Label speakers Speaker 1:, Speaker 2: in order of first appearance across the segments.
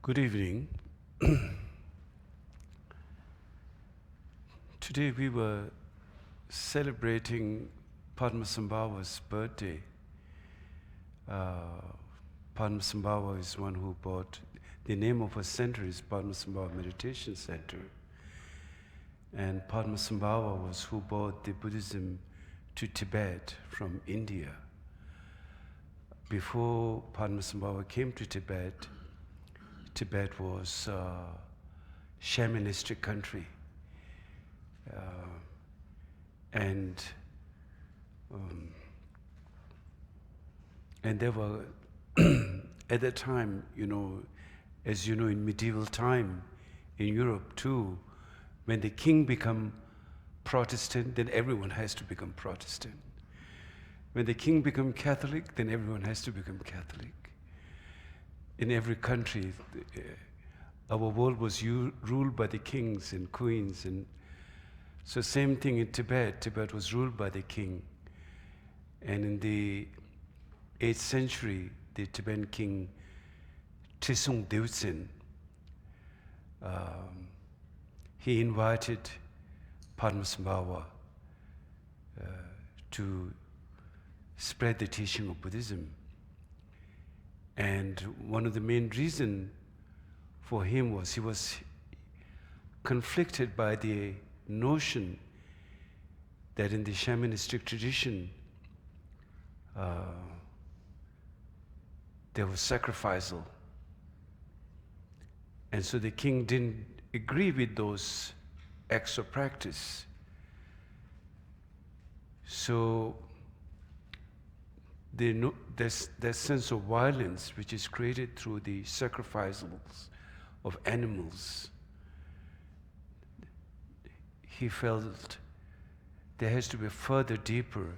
Speaker 1: Good evening. Today we were celebrating Padmasambhava's birthday. Padmasambhava is one who brought, the name of her center is Padmasambhava Meditation Center. And Padmasambhava was who brought the Buddhism to Tibet from India. Before Padmasambhava came to Tibet, Tibet was a shamanistic country. And there were, at that time, as you know, in medieval time, in Europe too, when the king become Protestant, then everyone has to become Protestant. When the king become Catholic, then everyone has to become Catholic. In every country, our world was ruled by the kings and queens, and so same thing in Tibet. Tibet was ruled by the king. And in the 8th century, the Tibetan king Trisung Deutsen, he invited Padmasambhava to spread the teaching of Buddhism. And one of the main reasons for him was he was conflicted by the notion that in the shamanistic tradition there was sacrificial. And so the king didn't agree with those acts of practice. So that sense of violence which is created through the sacrifices of animals, he felt there has to be a further, deeper,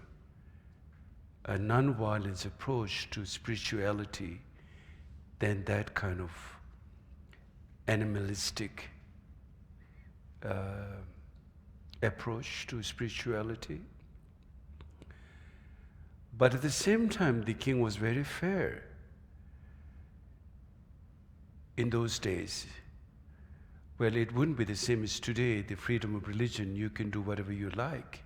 Speaker 1: a non-violence approach to spirituality than that kind of animalistic approach to spirituality. But at the same time, the king was very fair. In those days, well, it wouldn't be the same as today, the freedom of religion, you can do whatever you like.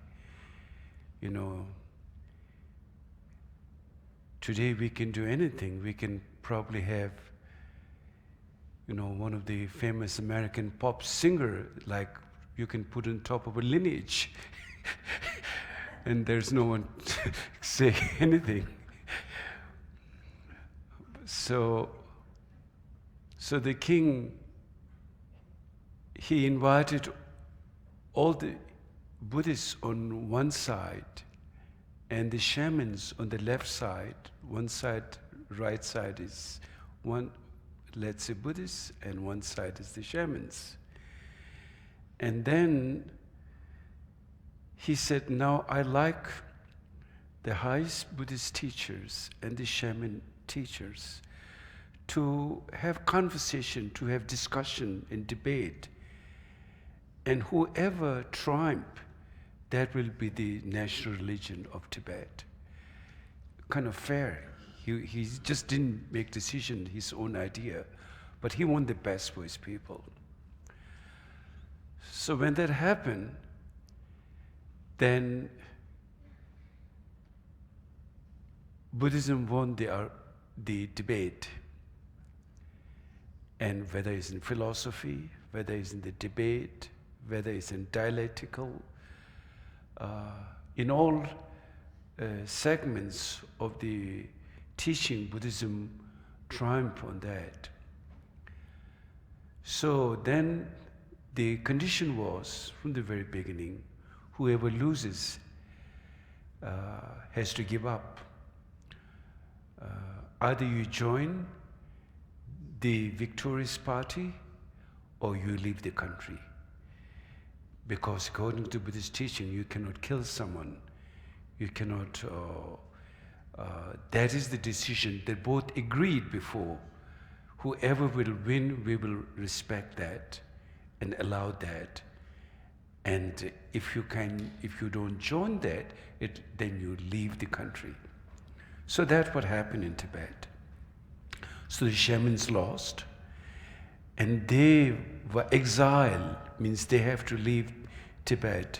Speaker 1: Today we can do anything. We can probably have, one of the famous American pop singer, like you can put on top of a lineage. And there's no one to say anything. So the king, he invited all the Buddhists on one side and the shamans on the left side. One side, right side is one, let's say Buddhists, and one side is the shamans. And then he said, now I like the highest Buddhist teachers and the shaman teachers to have conversation, to have discussion and debate. And whoever triumph, that will be the national religion of Tibet. Kind of fair. He just didn't make decision his own idea, but he wanted the best for his people. So when that happened, then Buddhism won the debate. And whether it's in philosophy, whether it's in the debate, whether it's in dialectical, in all segments of the teaching, Buddhism triumphed on that. So then the condition was, from the very beginning, whoever loses has to give up. Either you join the victorious party or you leave the country. Because according to Buddhist teaching, you cannot kill someone. You cannot, that is the decision that both agreed before. Whoever will win, we will respect that and allow that. And if you don't join that, then you leave the country. So that's what happened in Tibet. So the shamans lost, And they were exiled, means they have to leave Tibet.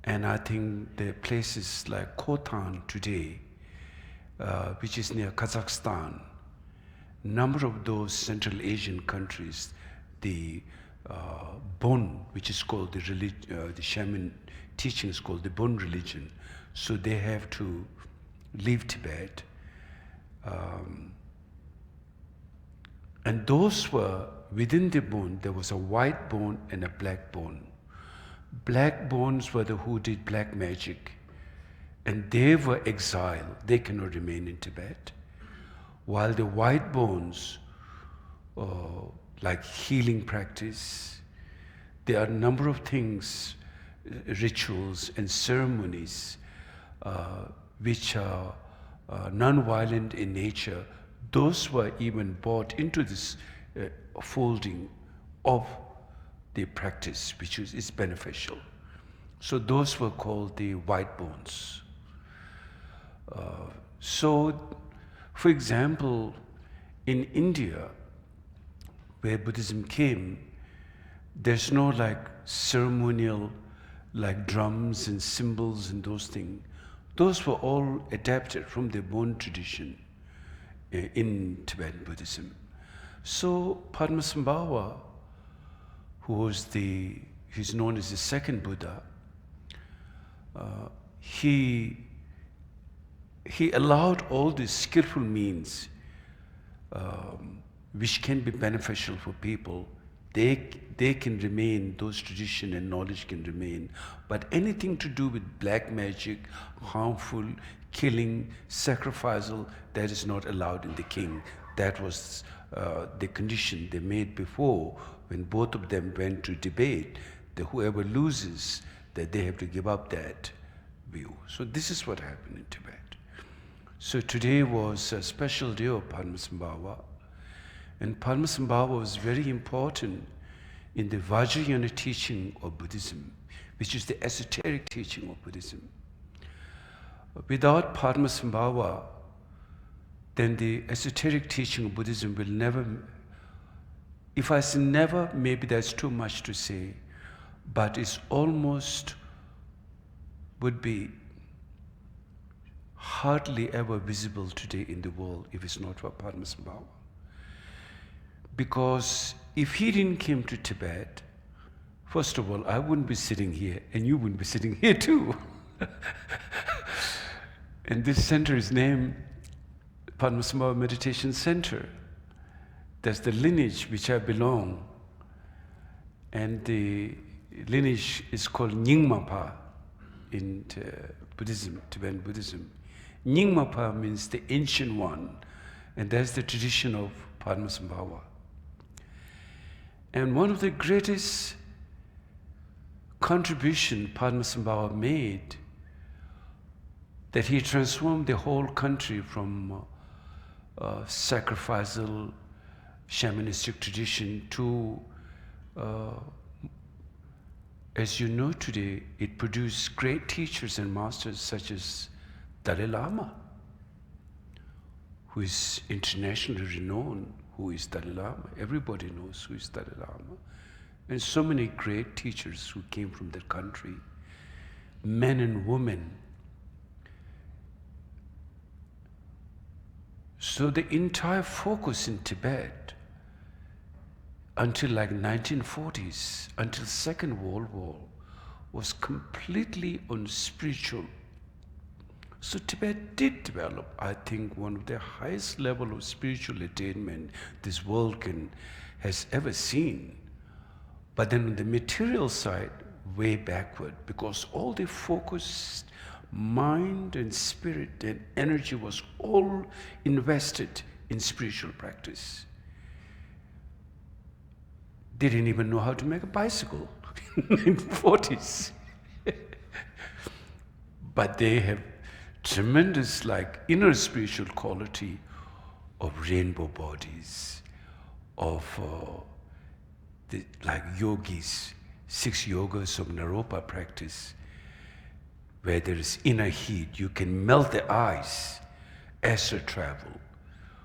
Speaker 1: And I think the places like Khotan today, which is near Kazakhstan, number of those Central Asian countries, the Bon, which is called the shaman teaching is called the Bon religion. So they have to leave Tibet. And those were, within the Bon, there was a white Bon and a black Bon. Black Bones were the who did black magic, and they were exiled. They cannot remain in Tibet. While the white Bones, like healing practice, there are a number of things, rituals and ceremonies, which are non-violent in nature. Those were even brought into this folding of the practice, which is beneficial. So those were called the white Bones. So, for example, in India, where Buddhism came, there's no like ceremonial, like drums and cymbals and those things. Those were all adapted from the Bon tradition in Tibetan Buddhism. So Padmasambhava, he's known as the second Buddha, he allowed all these skillful means which can be beneficial for people. They can remain, those tradition and knowledge can remain, but anything to do with black magic, harmful, killing, sacrificial, that is not allowed in the king. That was the condition they made before, when both of them went to debate, that whoever loses, that they have to give up that view. So this is what happened in Tibet. So today was a special day of Padmasambhava, and Padmasambhava was very important in the Vajrayana teaching of Buddhism, which is the esoteric teaching of Buddhism. Without Padmasambhava, then the esoteric teaching of Buddhism will never, if I say never, maybe that's too much to say, but it's almost would be hardly ever visible today in the world if it's not for Padmasambhava. Because if he didn't come to Tibet, first of all, I wouldn't be sitting here, and you wouldn't be sitting here too. And this center is named Padmasambhava Meditation Center. That's the lineage which I belong. And the lineage is called Nyingmapa in Buddhism, Tibetan Buddhism. Nyingmapa means the ancient one, and that's the tradition of Padmasambhava. And one of the greatest contribution Padmasambhava made, that he transformed the whole country from sacrificial shamanistic tradition to, as you know today, it produced great teachers and masters such as Dalai Lama, who is internationally renowned. Who is Dalai Lama? Everybody knows who is Dalai Lama. And so many great teachers who came from that country, men and women. So the entire focus in Tibet until like 1940s, until Second World War, was completely on spiritual. So Tibet did develop, I think, one of the highest level of spiritual attainment this world has ever seen. But then on the material side, way backward, because all the focused mind and spirit and energy was all invested in spiritual practice. They didn't even know how to make a bicycle in the 40s. But they have tremendous inner spiritual quality of rainbow bodies, of yogis, 6 yogas of Naropa practice, where there is inner heat. You can melt the ice, astral travel,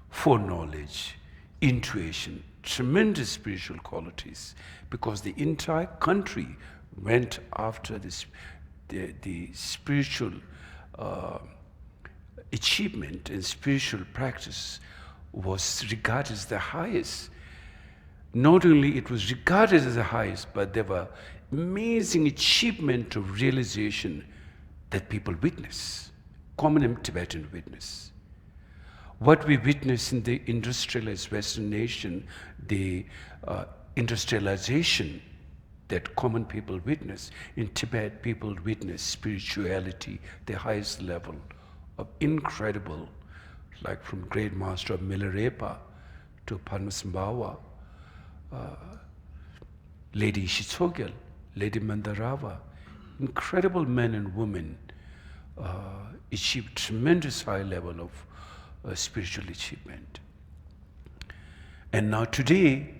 Speaker 1: foreknowledge, intuition, tremendous spiritual qualities, because the entire country went after this, the spiritual achievement and spiritual practice was regarded as the highest. Not only it was regarded as the highest, but there were amazing achievement of realization that people witness, common Tibetan witness. What we witness in the industrialized Western nation, the industrialization that common people witness, in Tibet people witness spirituality, the highest level of incredible, like from great master of Milarepa to Padmasambhava, Lady Shitsogel, Lady Mandarava, incredible men and women achieved tremendous high level of spiritual achievement. And now today,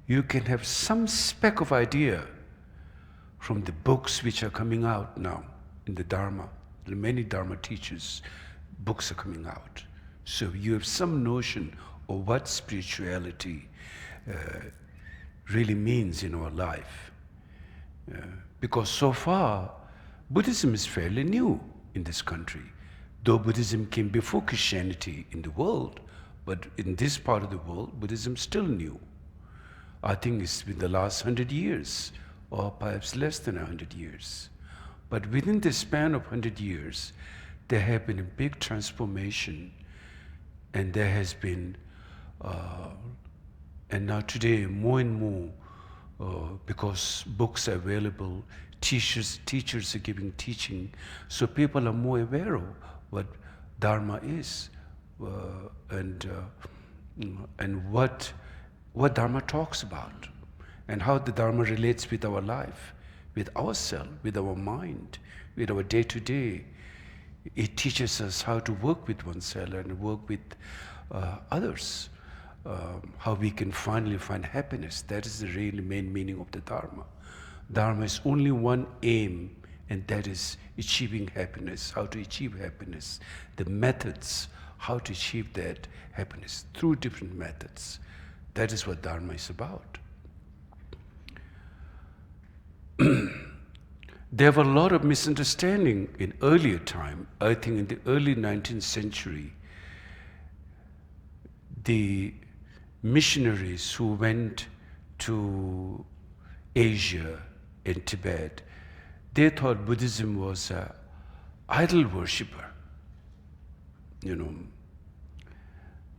Speaker 1: you can have some speck of idea from the books which are coming out now in the Dharma. There are many Dharma teachers, books are coming out. So you have some notion of what spirituality really means in our life. Because so far, Buddhism is fairly new in this country. Though Buddhism came before Christianity in the world, but in this part of the world, Buddhism is still new. I think it's been the last 100 years, or perhaps less than 100 years. But within the span of 100 years, there have been a big transformation, and there has been, and now today more and more, because books are available, teachers are giving teaching, so people are more aware of what Dharma is, and what Dharma talks about, and how the Dharma relates with our life, with ourselves, with our mind, with our day-to-day. It teaches us how to work with oneself and work with others, how we can finally find happiness. That is the really main meaning of the Dharma. Dharma is only one aim, and that is achieving happiness, how to achieve happiness, the methods, how to achieve that happiness through different methods. That is what Dharma is about. There were a lot of misunderstanding in earlier time. I think in the early 19th century, the missionaries who went to Asia and Tibet, they thought Buddhism was an idol worshipper,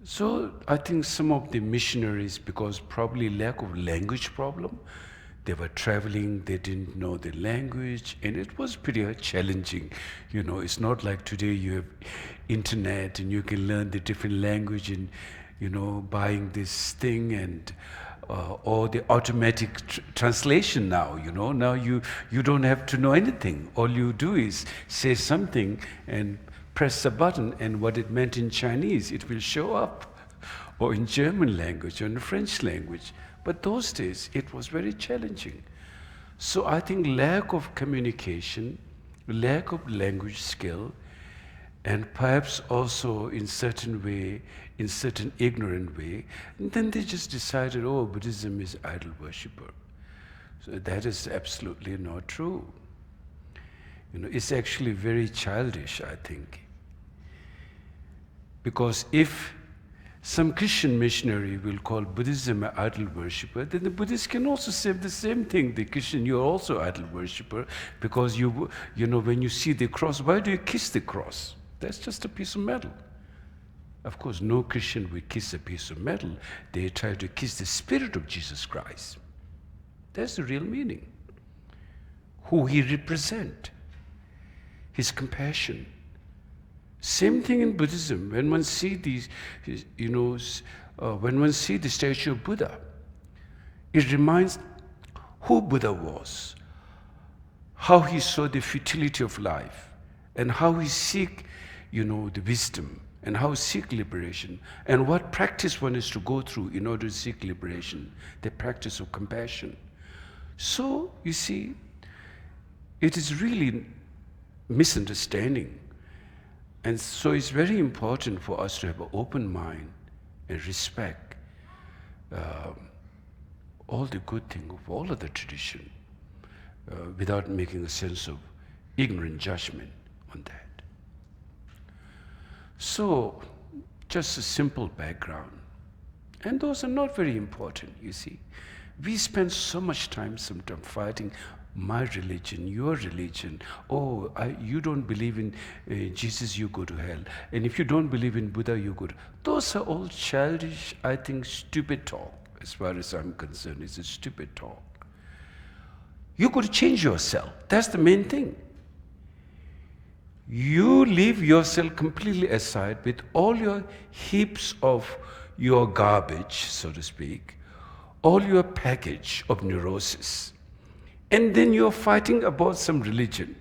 Speaker 1: So I think some of the missionaries, because probably lack of language problem, they were traveling, they didn't know the language, and it was pretty challenging. It's not like today you have internet and you can learn the different language and, buying this thing and or the automatic translation now, Now you don't have to know anything. All you do is say something and press a button, and what it meant in Chinese, it will show up, or in German language or in French language. But those days, it was very challenging. So I think lack of communication, lack of language skill, and perhaps also in certain way, in certain ignorant way, and then they just decided, oh, Buddhism is idol worshipper. So that is absolutely not true. It's actually very childish, I think. Because if some Christian missionary will call Buddhism an idol worshipper, then the Buddhists can also say the same thing. The Christian, you're also idol worshipper, because when you see the cross, why do you kiss the cross? That's just a piece of metal. Of course, no Christian will kiss a piece of metal. They try to kiss the spirit of Jesus Christ. That's the real meaning. Who he represents, his compassion. Same thing in Buddhism. When one sees when one sees the statue of Buddha, it reminds who Buddha was, how he saw the futility of life, and how he seek, the wisdom, and how he seek liberation, and what practice one is to go through in order to seek liberation, the practice of compassion. So, you see, it is really misunderstanding. And so it's very important for us to have an open mind and respect all the good thing of all of the tradition without making a sense of ignorant judgment on that. So, just a simple background. And those are not very important, you see. We spend so much time sometimes fighting my religion, your religion. Oh, you don't believe in Jesus, you go to hell. And if you don't believe in Buddha, you go to... Those are all childish, I think, stupid talk. As far as I'm concerned, it's a stupid talk. You got to change yourself. That's the main thing. You leave yourself completely aside with all your heaps of your garbage, so to speak, all your package of neurosis. And then you're fighting about some religion.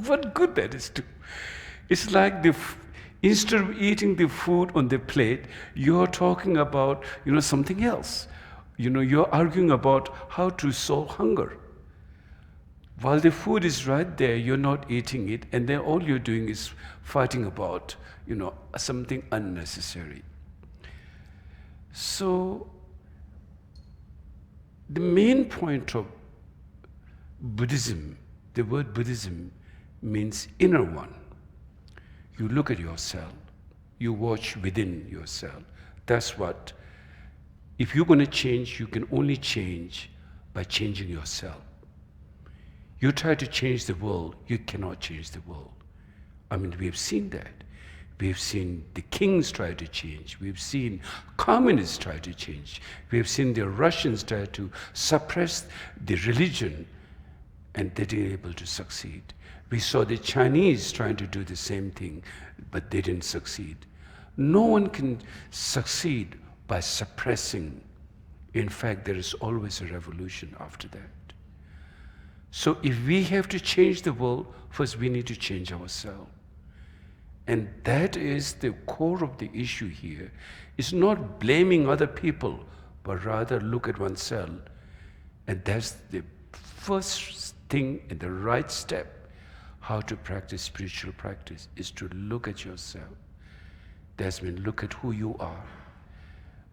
Speaker 1: What good that is to? It's like instead of eating the food on the plate, you're talking about, something else. You're arguing about how to solve hunger. While the food is right there, you're not eating it, and then all you're doing is fighting about, something unnecessary. So, the main point of Buddhism, the word Buddhism means inner one. You look at yourself, you watch within yourself. That's what, if you're going to change, you can only change by changing yourself. You try to change the world, you cannot change the world. I mean, we have seen that. We have seen the kings try to change. We have seen communists try to change. We have seen the Russians try to suppress the religion, and they didn't able to succeed. We saw the Chinese trying to do the same thing, but they didn't succeed. No one can succeed by suppressing. In fact, there is always a revolution after that. So if we have to change the world, first we need to change ourselves. And that is the core of the issue here. It's not blaming other people, but rather look at oneself. And that's the first thing and the right step, how to practice spiritual practice, is to look at yourself. That's mean look at who you are.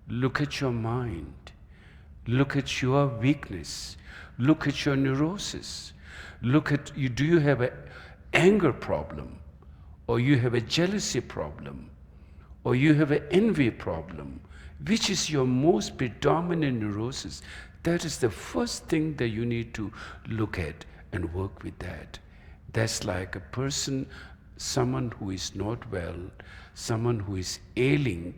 Speaker 1: Look at your mind. Look at your weakness. Look at your neurosis. Look at, do you have an anger problem? Or you have a jealousy problem? Or you have an envy problem? Which is your most predominant neurosis? That is the first thing that you need to look at and work with that. That's like a person, someone who is not well, someone who is ailing,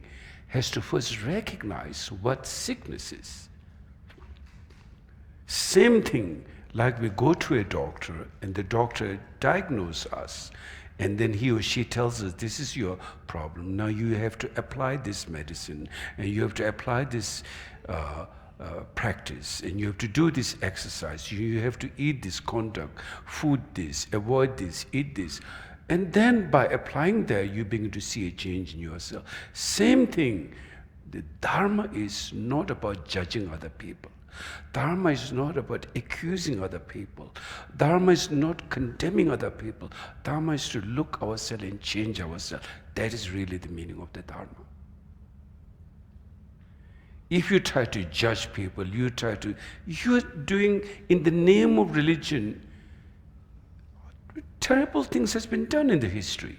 Speaker 1: has to first recognize what sickness is. Same thing, like we go to a doctor and the doctor diagnoses us, and then he or she tells us, this is your problem. Now you have to apply this medicine, and you have to apply this practice, and you have to do this exercise. You have to eat this conduct, food this, avoid this, eat this. And then by applying that, you begin to see a change in yourself. Same thing. The Dharma is not about judging other people. Dharma is not about accusing other people. Dharma is not condemning other people. Dharma is to look ourselves and change ourselves. That is really the meaning of the Dharma. If you try to judge people, you're doing, in the name of religion, terrible things has been done in the history.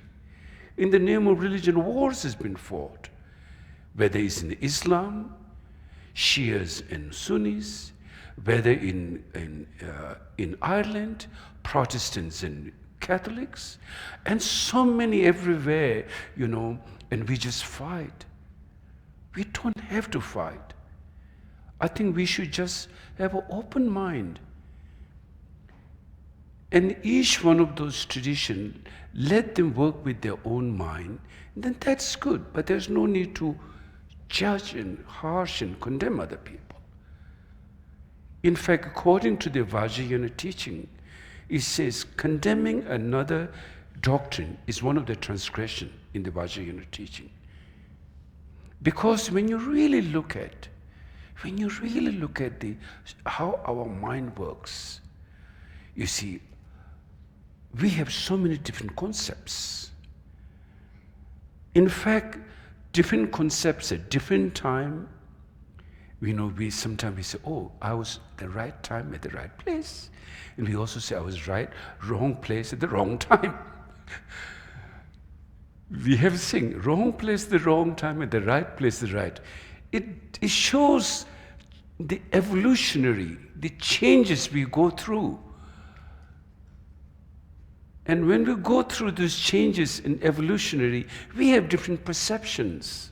Speaker 1: In the name of religion, wars has been fought. Whether it's in Islam, Shias and Sunnis, whether in Ireland, Protestants and Catholics, and so many everywhere, and we just fight. We don't have to fight. I think we should just have an open mind. And each one of those traditions, let them work with their own mind, then that's good, but there's no need to judge and harsh and condemn other people. In fact, according to the Vajrayana teaching, it says condemning another doctrine is one of the transgressions in the Vajrayana teaching. Because when you really look at how our mind works, you see, we have so many different concepts. In fact, different concepts at different time, We sometimes say, oh, I was at the right time at the right place. And we also say I was wrong place at the wrong time. We have a saying, wrong place at the wrong time at the right place at the right. It shows the the changes we go through. And when we go through those changes in evolutionary, we have different perceptions.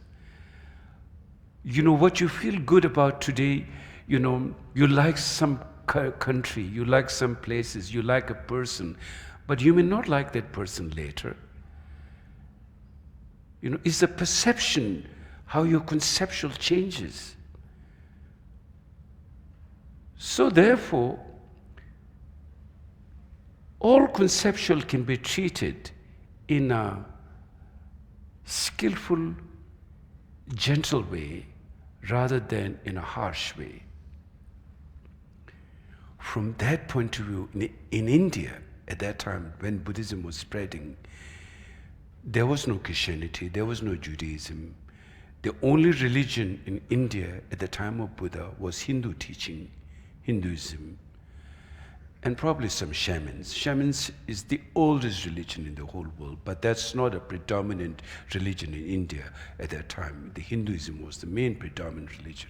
Speaker 1: What you feel good about today, you like some country, you like some places, you like a person, but you may not like that person later. It's the perception, how your conceptual changes. So therefore, all conceptual can be treated in a skillful, gentle way rather than in a harsh way. From that point of view, in India, at that time when Buddhism was spreading, there was no Christianity, there was no Judaism. The only religion in India at the time of Buddha was Hindu teaching, Hinduism, and probably some shamans. Shamans is the oldest religion in the whole world, but that's not a predominant religion in India at that time. The Hinduism was the main predominant religion.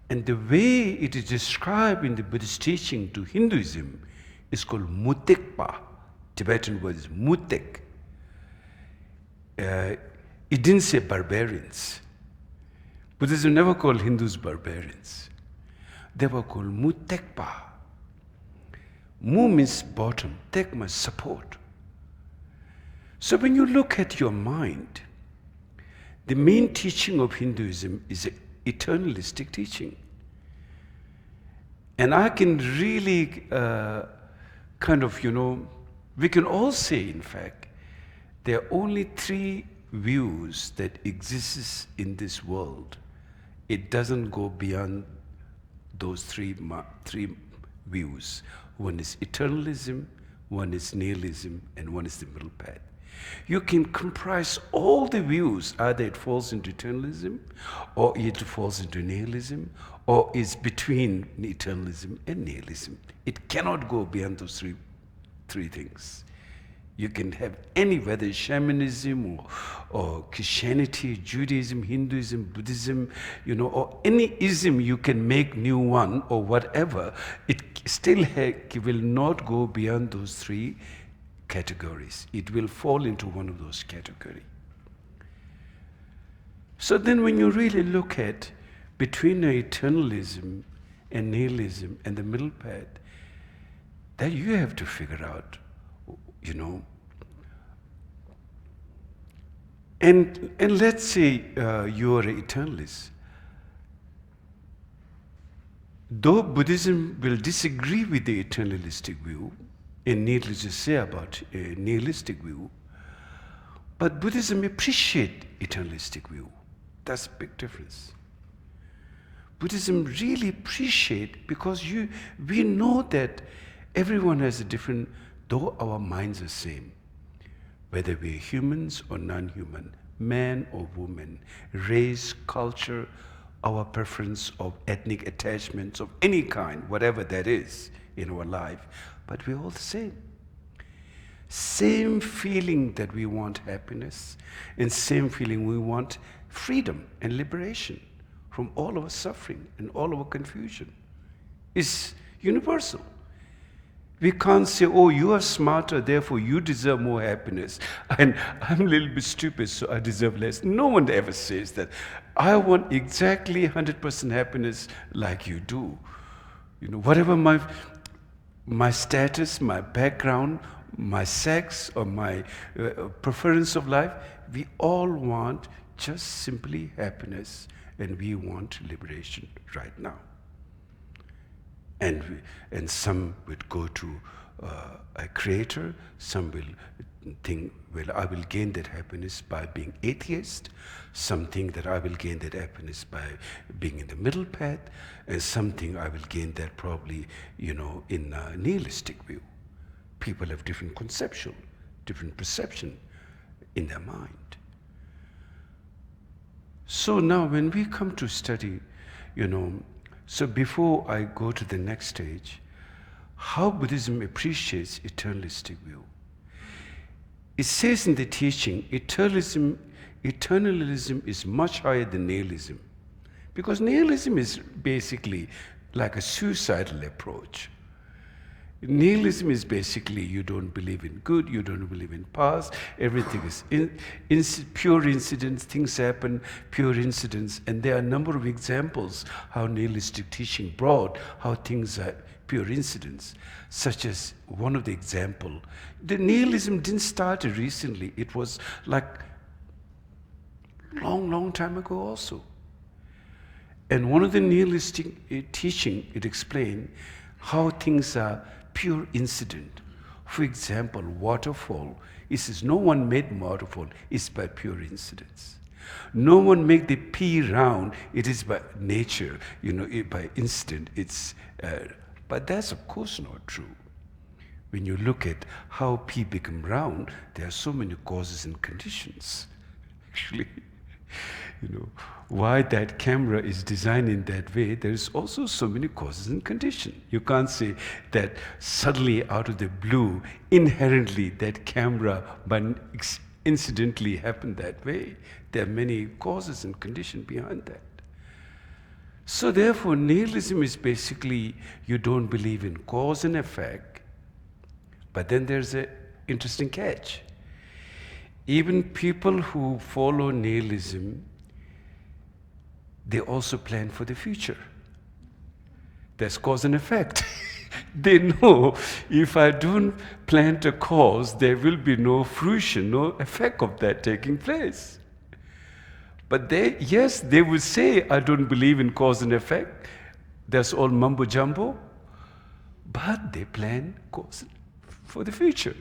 Speaker 1: And the way it is described in the Buddhist teaching to Hinduism is called mutikpa. Tibetan word is mutik. It didn't say barbarians. Buddhism never called Hindus barbarians. They were called mutekpa. Mu means bottom, tek means support. So when you look at your mind, the main teaching of Hinduism is an eternalistic teaching. And I can really we can all say, in fact, there are only three views that exist in this world. It doesn't go beyond those three views. One is eternalism, one is nihilism, and one is the middle path. You can comprise all the views, either it falls into eternalism, or it falls into nihilism, or is between eternalism and nihilism. It cannot go beyond those three things. You can have any, whether it's shamanism or Christianity, Judaism, Hinduism, Buddhism, or any ism you can make new one or whatever, it still will not go beyond those three categories. It will fall into one of those categories. So then when you really look at between eternalism and nihilism and the middle path, that you have to figure out, And let's say you are an eternalist. Though Buddhism will disagree with the eternalistic view, and needless to say about a nihilistic view, but Buddhism appreciates eternalistic view. That's a big difference. Buddhism really appreciates, because we know that everyone has a different, though our minds are same. Whether we're humans or non-human, man or woman, race, culture, our preference of ethnic attachments of any kind, whatever that is in our life, but we're all the same. Same feeling that we want happiness, and same feeling we want freedom and liberation from all our suffering and all our confusion is universal. We can't say, oh, you are smarter, therefore you deserve more happiness, and I'm a little bit stupid, so I deserve less. No one ever says that. I want exactly 100% happiness like you do. Whatever my status, my background, my sex, or my preference of life, we all want just simply happiness, and we want liberation right now. And some would go to a creator, some will think, well, I will gain that happiness by being atheist, some think that I will gain that happiness by being in the middle path, and some think I will gain that probably, in a nihilistic view. People have different conception, different perception in their mind. So now when we come to study So before I go to the next stage, how Buddhism appreciates eternalistic view. It says in the teaching, eternalism is much higher than nihilism. Because nihilism is basically like a suicidal approach. Nihilism is basically you don't believe in good, you don't believe in past, everything is pure incidents, things happen, pure incidents, and there are a number of examples how nihilistic teaching brought how things are pure incidents, such as one of the example. The nihilism didn't start recently, it was like long time ago also. And one of the nihilistic teaching, it explained how things are pure incident. For example, waterfall. It says no one made waterfall, it's by pure incidents. No one make the pea round, it is by nature, by instant. But that's of course not true. When you look at how pea become round, there are so many causes and conditions. Actually, why that camera is designed in that way, there is also so many causes and conditions. You can't say that suddenly out of the blue, inherently that camera incidentally happened that way. There are many causes and conditions behind that. So therefore, nihilism is basically you don't believe in cause and effect, but then there's an interesting catch. Even people who follow nihilism, they also plan for the future. There's cause and effect. They know if I don't plant a cause, there will be no fruition, no effect of that taking place. But they would say, I don't believe in cause and effect. That's all mumbo jumbo. But they plan cause for the future.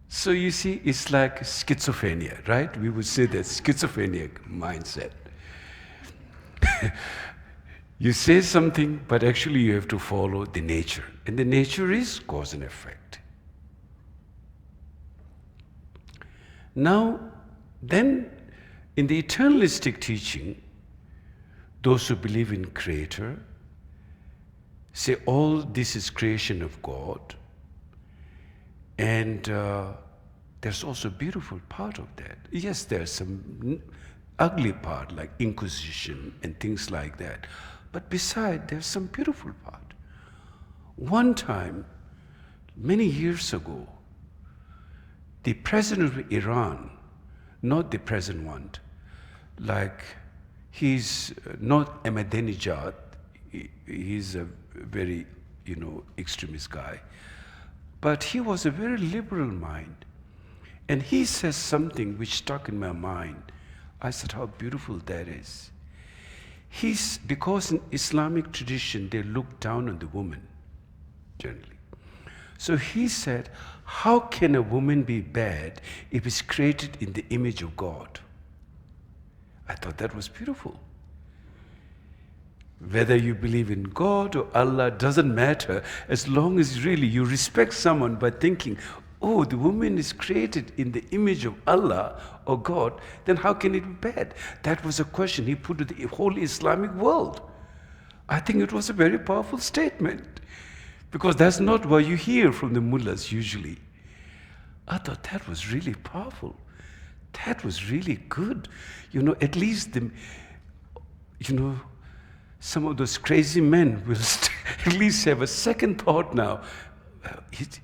Speaker 1: So you see, it's like schizophrenia, right? We would say that schizophrenic mindset. You say something, but actually you have to follow the nature. And the nature is cause and effect. Now, then, in the eternalistic teaching, those who believe in Creator say all this is creation of God. And there's also a beautiful part of that. Yes, there's some ugly part like Inquisition and things like that. But beside, there's some beautiful part. One time, many years ago, the president of Iran, not the present one, like he's not Ahmadinejad, he's a very, extremist guy, but he was a very liberal mind. And he says something which stuck in my mind. I said, how beautiful that is. Because in Islamic tradition, they look down on the woman, generally. So he said, how can a woman be bad if it's created in the image of God? I thought that was beautiful. Whether you believe in God or Allah doesn't matter, as long as really you respect someone by thinking, oh, the woman is created in the image of Allah or God, then how can it be bad? That was a question he put to the whole Islamic world. I think it was a very powerful statement, because that's not what you hear from the mullahs usually. I thought that was really powerful. That was really good. At least some of those crazy men will at least have a second thought now. If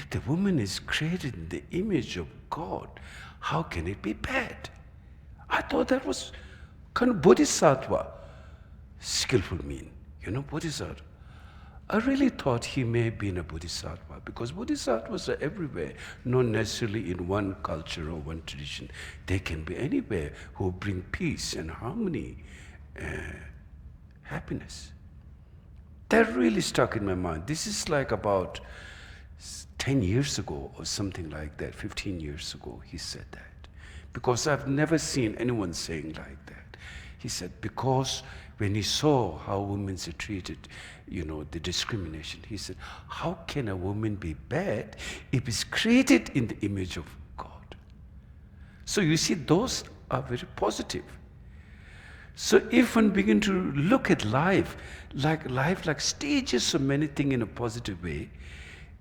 Speaker 1: the woman is created in the image of God, how can it be bad? I thought that was kind of bodhisattva, skillful mean, bodhisattva. I really thought he may have been a bodhisattva, because bodhisattvas are everywhere, not necessarily in one culture or one tradition. They can be anywhere who bring peace and harmony, happiness. That really stuck in my mind. This is like about 10 years ago or something like that, 15 years ago, he said that. Because I've never seen anyone saying like that. He said, because when he saw how women are treated, the discrimination, he said, how can a woman be bad if it's created in the image of God? So you see, those are very positive. So if one begin to look at life like stages of many things in a positive way,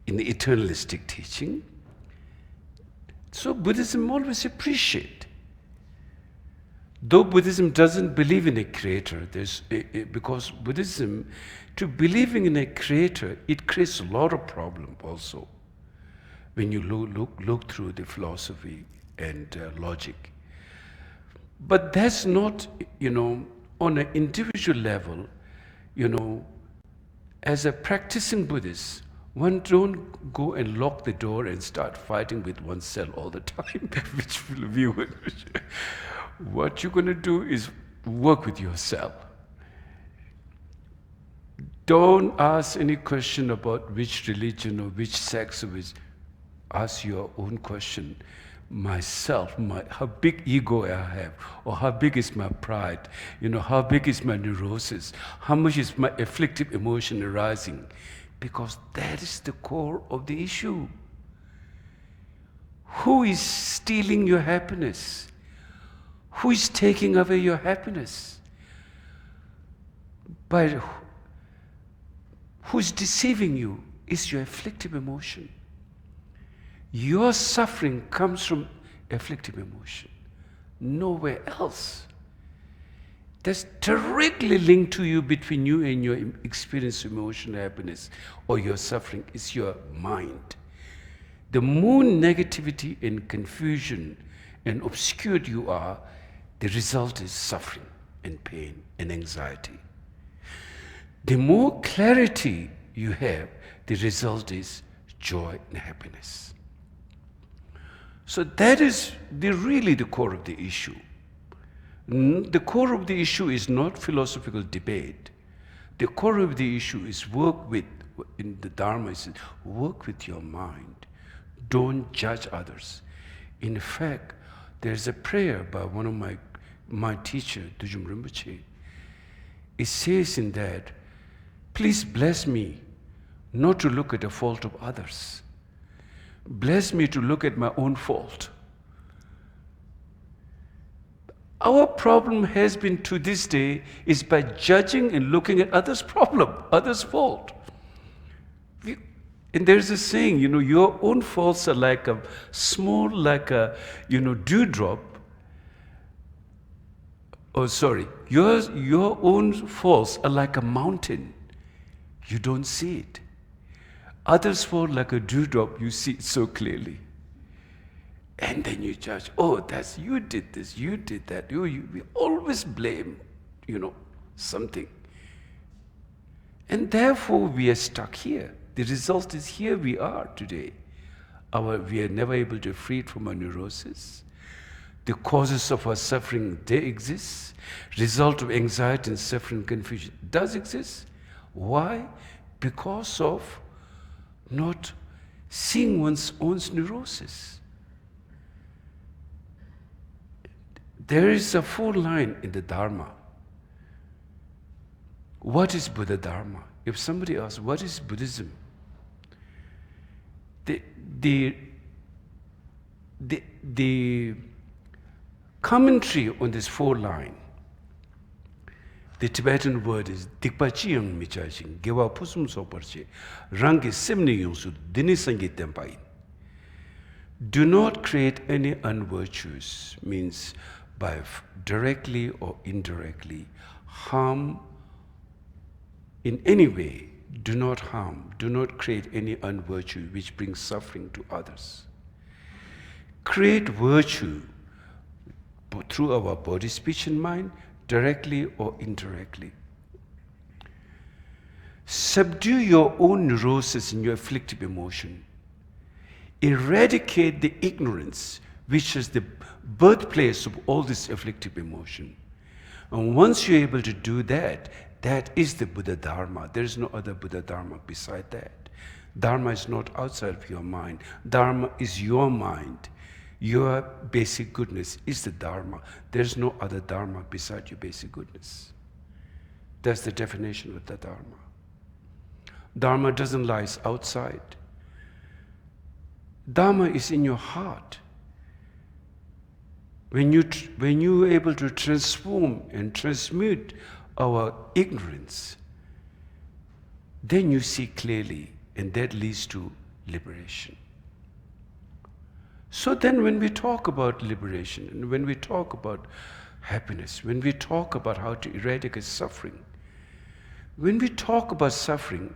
Speaker 1: in the eternalistic teaching, so Buddhism always appreciate. Though Buddhism doesn't believe in a creator, because Buddhism, to believing in a creator, it creates a lot of problem also. When you look through the philosophy and logic. But that's not, on an individual level, as a practicing Buddhist, one don't go and lock the door and start fighting with oneself all the time, which will be what you're going to do is work with yourself. Don't ask any question about which religion or which sex or which. Ask your own question. Myself, how big ego I have, or how big is my pride, how big is my neurosis, how much is my afflictive emotion arising? Because that is the core of the issue. Who is stealing your happiness? Who is taking away your happiness? But who is deceiving you is your afflictive emotion. Your suffering comes from afflictive emotion, nowhere else. That's directly linked to you, between you and your experience of emotional happiness or your suffering is your mind. The more negativity and confusion and obscured you are, the result is suffering and pain and anxiety. The more clarity you have, the result is joy and happiness. So that is really the core of the issue. The core of the issue is not philosophical debate. The core of the issue is in the Dharma, is work with your mind. Don't judge others. In fact, there's a prayer by one of my teacher, Chhoje Rinpoche. It says in that, please bless me not to look at the fault of others. Bless me to look at my own fault. Our problem has been to this day is by judging and looking at others' problem, others' fault. And there's a saying, your own faults are like a small, dewdrop. Oh, sorry. Your own faults are like a mountain. You don't see it. Others fall like a dewdrop, you see it so clearly. And then you judge, that's you did this, you did that. We always blame, something. And therefore we are stuck here. The result is here we are today. We are never able to free from our neurosis. The causes of our suffering, they exist. Result of anxiety and suffering, confusion does exist. Why? Because of not seeing one's own neurosis. There is a full line in the Dharma. What is Buddha Dharma? If somebody asks, what is Buddhism? The commentary on this four line, the Tibetan word is Dikpachiyang Michaching, Gewa Pusum Soparche, Rangi Simni Yungsu, Dinisangi Tempain. Do not create any unvirtuous, means by directly or indirectly harm in any way. Do not harm, do not create any unvirtue which brings suffering to others. Create virtue through our body, speech, and mind, directly or indirectly. Subdue your own neurosis and your afflictive emotion. Eradicate the ignorance, which is the birthplace of all this afflictive emotion. And once you're able to do that, that is the Buddha Dharma. There is no other Buddha Dharma beside that. Dharma is not outside of your mind. Dharma is your mind. Your basic goodness is the Dharma. There's no other Dharma beside your basic goodness. That's the definition of the Dharma. Dharma doesn't lie outside. Dharma is in your heart. when you are able to transform and transmute our ignorance, then you see clearly, and that leads to liberation. So then when we talk about liberation, and when we talk about happiness, when we talk about how to eradicate suffering, when we talk about suffering,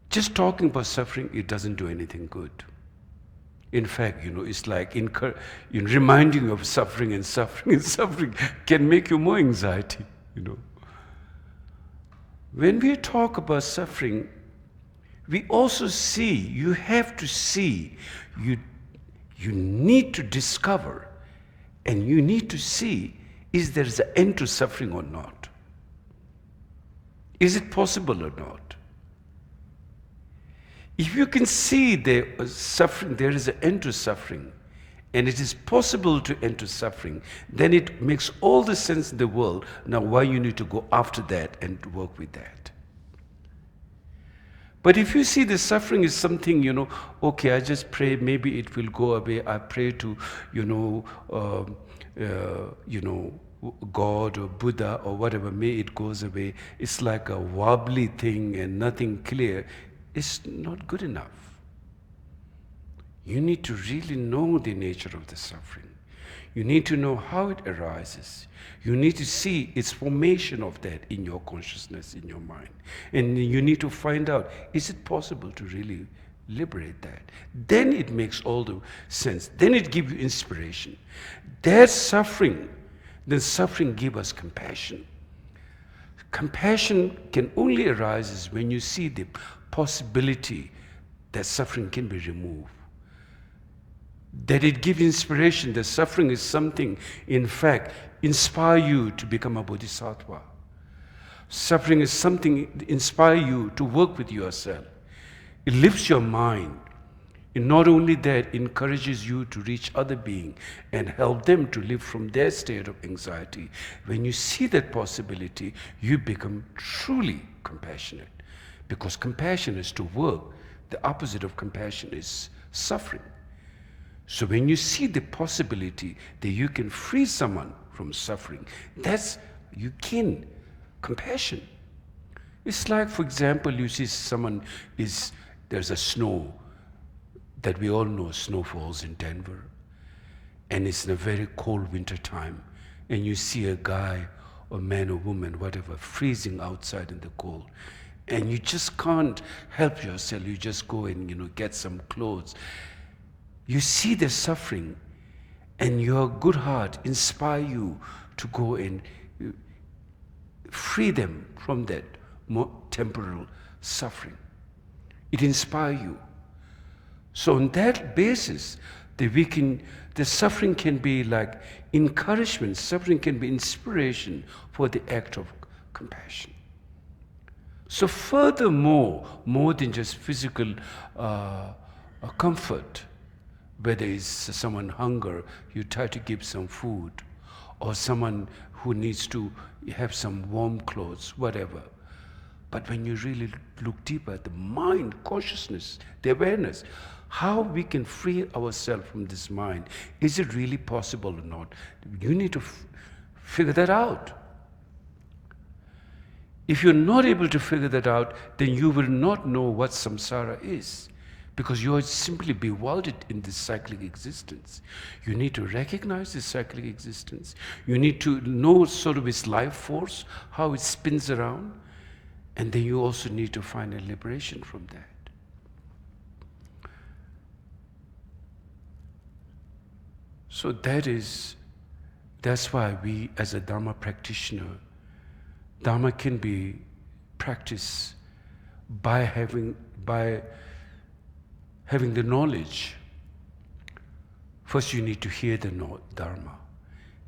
Speaker 1: just talking about suffering, it doesn't do anything good. In fact, it's like reminding you of suffering and suffering and suffering can make you more anxiety, When we talk about suffering, we also see, you have to see, you need to discover, and you need to see, is there an end to suffering or not? Is it possible or not? If you can see there is an end to suffering, and it is possible to end to suffering, then it makes all the sense in the world now why you need to go after that and work with that. But if you see the suffering is something, okay, I just pray, maybe it will go away. I pray to, God or Buddha or whatever, may it goes away. It's like a wobbly thing and nothing clear. It's not good enough. You need to really know the nature of the suffering. You need to know how it arises. You need to see its formation of that in your consciousness, in your mind. And you need to find out, is it possible to really liberate that? Then it makes all the sense. Then it gives you inspiration. That suffering, then suffering gives us compassion. Compassion can only arise when you see the possibility that suffering can be removed. That it gives inspiration, that suffering is something, in fact, inspire you to become a bodhisattva. Suffering is something inspire you to work with yourself. It lifts your mind. And not only that, encourages you to reach other beings and help them to live from their state of anxiety. When you see that possibility, you become truly compassionate. Because compassion is to work. The opposite of compassion is suffering. So when you see the possibility that you can free someone from suffering, that's, you can, compassion. It's like, for example, you see someone there's a snow, that we all know snow falls in Denver, and it's in a very cold winter time, and you see a guy or man or woman, whatever, freezing outside in the cold, and you just can't help yourself. You just go and get some clothes. You see the suffering, and your good heart inspire you to go and free them from that more temporal suffering. It inspires you. So on that basis, the suffering can be like encouragement, suffering can be inspiration for the act of compassion. So furthermore, more than just physical comfort, whether it's someone hunger, you try to give some food, or someone who needs to have some warm clothes, whatever. But when you really look deeper at the mind, consciousness, the awareness, how we can free ourselves from this mind, is it really possible or not? You need to figure that out. If you're not able to figure that out, then you will not know what samsara is. Because you are simply bewildered in this cyclic existence. You need to recognize this cyclic existence. You need to know sort of its life force, how it spins around. And then you also need to find a liberation from that. So that's why we as a Dharma practitioner, Dharma can be practiced by having the knowledge. First you need to hear the Dharma.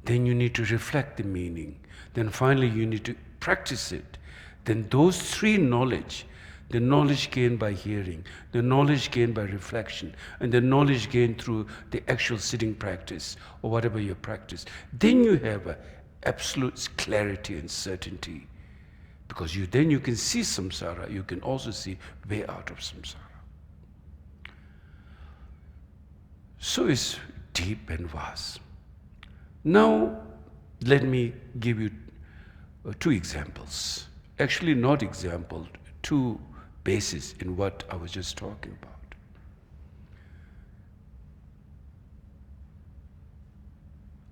Speaker 1: Then you need to reflect the meaning. Then finally you need to practice it. Then those three knowledge, the knowledge gained by hearing, the knowledge gained by reflection, and the knowledge gained through the actual sitting practice, or whatever you practice, then you have an absolute clarity and certainty. Because then you can see samsara, you can also see way out of samsara. So deep and vast. Now, let me give you two examples. Actually, not examples, two bases in what I was just talking about.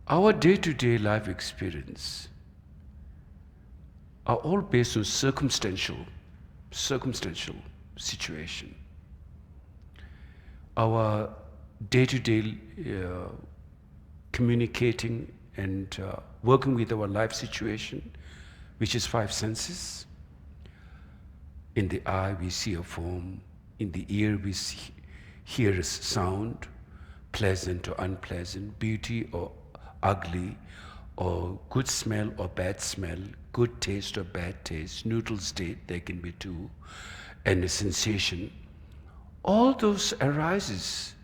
Speaker 1: Our day-to-day life experience are all based on circumstantial situation. Our day-to-day communicating and working with our life situation, which is five senses. In the eye, we see a form. In the ear, we hear a sound, pleasant or unpleasant, beauty or ugly, or good smell or bad smell, good taste or bad taste, neutral state, there can be two, and a sensation. All those arises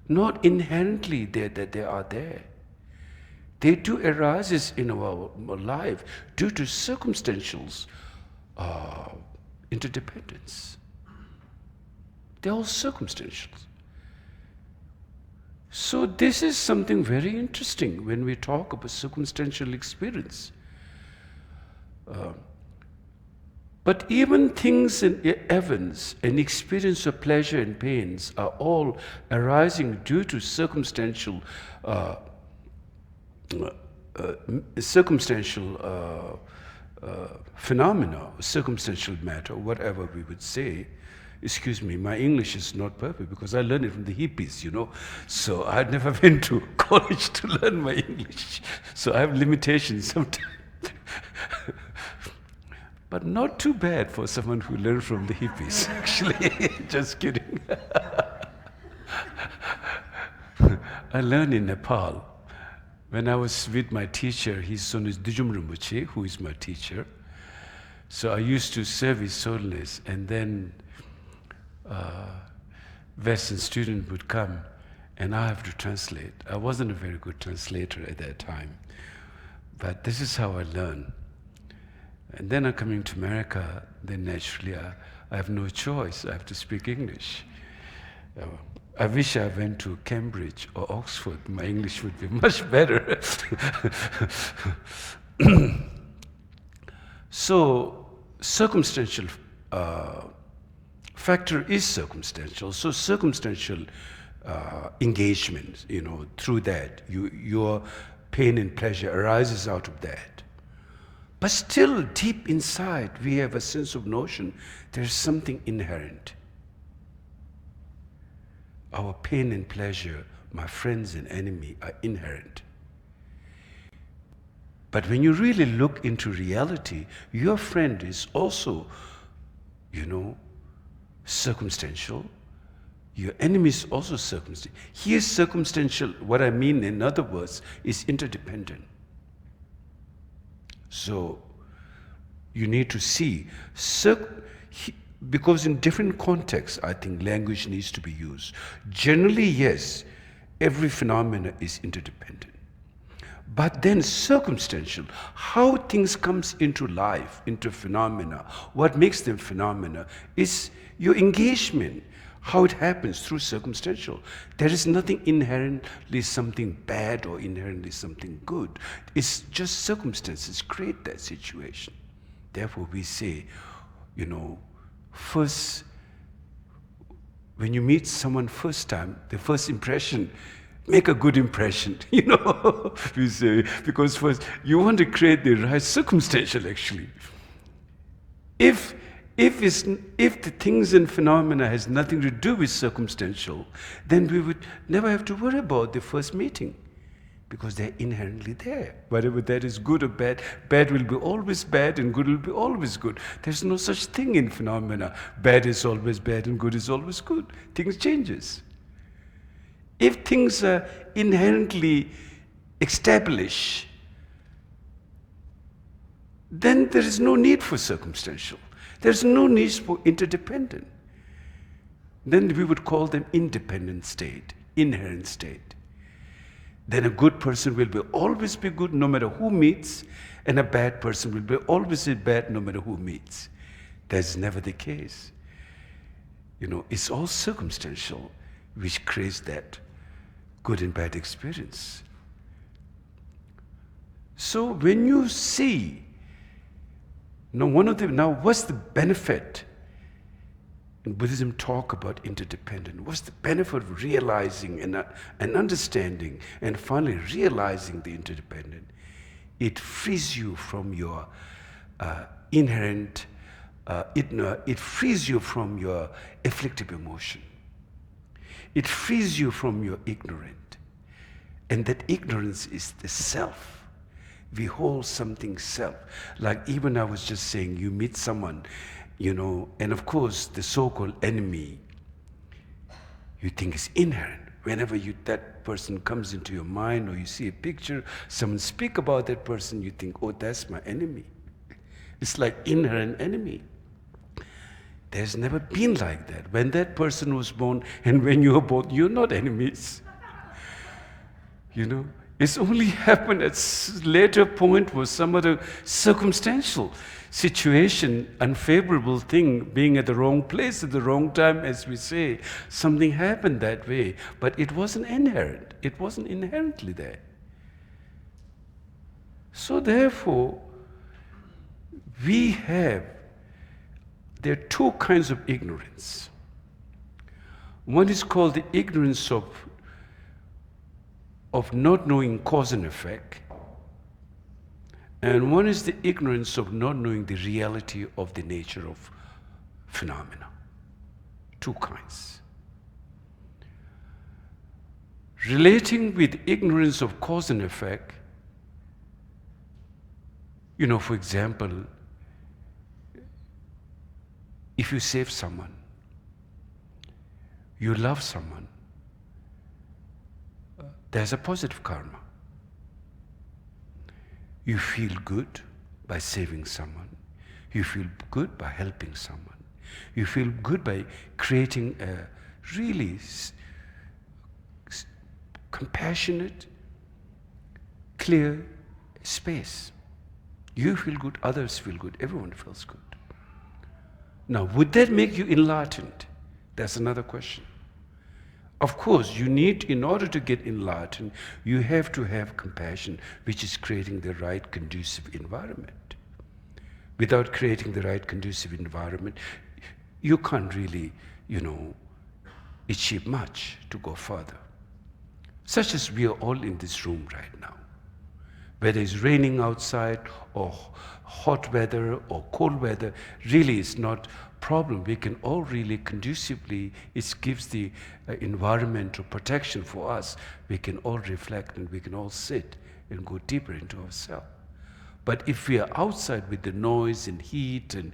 Speaker 1: not inherently that they are there. They do arises in our life due to circumstantial interdependence. They're all circumstantial. So this is something very interesting when we talk about circumstantial experience. But even things in events and experience of pleasure and pains are all arising due to circumstantial phenomena, circumstantial matter, whatever we would say. Excuse me, my English is not perfect because I learned it from the hippies, So I had never been to college to learn my English. So I have limitations sometimes. But not too bad for someone who learned from the hippies, actually. Just kidding. I learned in Nepal. When I was with my teacher, his son is Chhoje Rinpoche, who is my teacher. So I used to serve His Holiness, and then Western student would come, and I have to translate. I wasn't a very good translator at that time, but this is how I learned. And then I'm coming to America, then naturally I have no choice, I have to speak English. I wish I went to Cambridge or Oxford, my English would be much better. So, circumstantial factor is circumstantial. So circumstantial engagement, through that, your pain and pleasure arises out of that. But still, deep inside, we have a sense of notion there's something inherent. Our pain and pleasure, my friends and enemy, are inherent. But when you really look into reality, your friend is also, circumstantial. Your enemy is also circumstantial. He is circumstantial. What I mean, in other words, is interdependent. So, you need to see, because in different contexts, I think language needs to be used. Generally, yes, every phenomena is interdependent. But then circumstantial, how things comes into life, into phenomena, what makes them phenomena, is your engagement, how it happens through circumstantial. There is nothing inherently something bad or inherently something good. It's just circumstances create that situation. Therefore we say, first, when you meet someone first time, the first impression, make a good impression, we say, because first, you want to create the right circumstantial actually. If the things and phenomena has nothing to do with circumstantial, then we would never have to worry about the first meeting, because they're inherently there. Whatever that is good or bad, bad will be always bad and good will be always good. There's no such thing in phenomena. Bad is always bad and good is always good. Things changes. If things are inherently established, then there is no need for circumstantial. There's no need for interdependent. Then we would call them independent state, inherent state. Then a good person will always be good no matter who meets, and a bad person will always be bad no matter who meets. That's never the case. It's all circumstantial which creates that good and bad experience. So when you see, now what's the benefit? In Buddhism talk about interdependent. What's the benefit of realizing and understanding and finally realizing the interdependent? It frees you from your inherent, it frees you from your afflictive emotion. It frees you from your ignorant. And that ignorance is the self. We hold something self. Like even I was just saying, you meet someone, and of course the so-called enemy, you think is inherent. Whenever that person comes into your mind or you see a picture, someone speak about that person, you think, oh, that's my enemy. It's like inherent enemy. There's never been like that. When that person was born and when you were born, you're not enemies. It's only happened at later point was some other circumstantial situation, unfavorable thing, being at the wrong place at the wrong time, as we say. Something happened that way, but it wasn't inherent. It wasn't inherently there. So therefore, there are two kinds of ignorance. One is called the ignorance of not knowing cause and effect, and one is the ignorance of not knowing the reality of the nature of phenomena. Two kinds. Relating with ignorance of cause and effect, for example, if you save someone, you love someone, there's a positive karma. You feel good by saving someone. You feel good by helping someone. You feel good by creating a really compassionate, clear space. You feel good, others feel good, everyone feels good. Now, would that make you enlightened? That's another question. Of course, in order to get enlightened, you have to have compassion, which is creating the right conducive environment. Without creating the right conducive environment, you can't really, achieve much to go further. Such as we are all in this room right now. Whether it's raining outside or hot weather or cold weather, really is not problem. We can all really conducively, it gives the environmental protection for us. We can all reflect and we can all sit and go deeper into ourselves. But if we are outside with the noise and heat and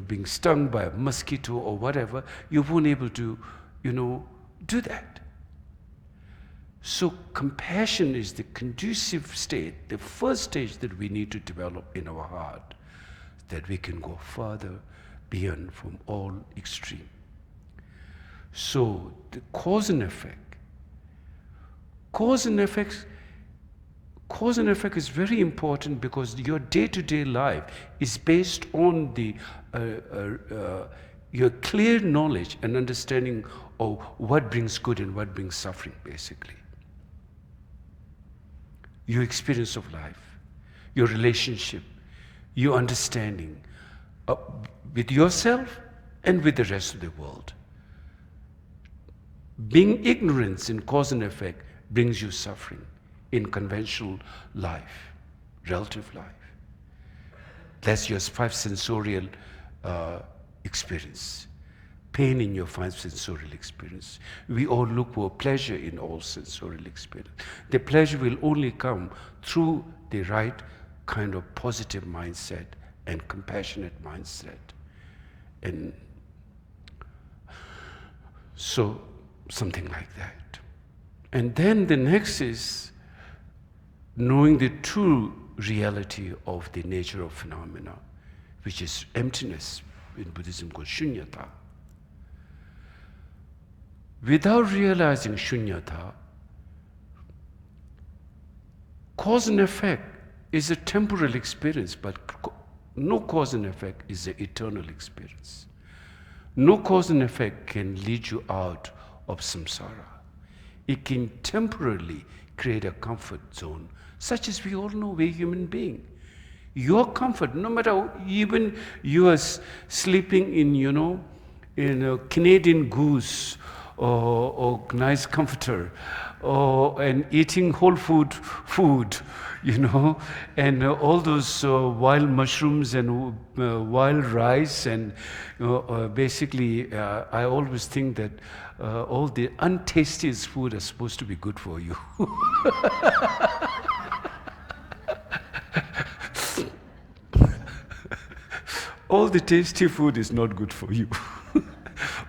Speaker 1: being stung by a mosquito or whatever, you won't be able to do that. So compassion is the conducive state, the first stage that we need to develop in our heart, that we can go further beyond from all extreme. So the cause and effect. Cause and effect is very important because your day-to-day life is based on your clear knowledge and understanding of what brings good and what brings suffering, basically. Your experience of life, your relationship, your understanding with yourself and with the rest of the world. Being ignorant in cause and effect brings you suffering in conventional life, relative life. That's your five sensorial experience. Pain in your five sensorial experience. We all look for pleasure in all sensorial experience. The pleasure will only come through the right kind of positive mindset and compassionate mindset. And so, something like that. And then the next is knowing the true reality of the nature of phenomena, which is emptiness, in Buddhism called shunyata. Without realizing shunyata, cause and effect is a temporal experience, but no cause and effect is an eternal experience. No cause and effect can lead you out of samsara. it can temporarily create a comfort zone, such as we all know we're human beings. Your comfort, no matter, even you are sleeping in, in a Canadian goose or nice comforter, and eating whole food, and all those wild mushrooms and wild rice, and basically, I always think that all the untastiest food are supposed to be good for you. All the tasty food is not good for you.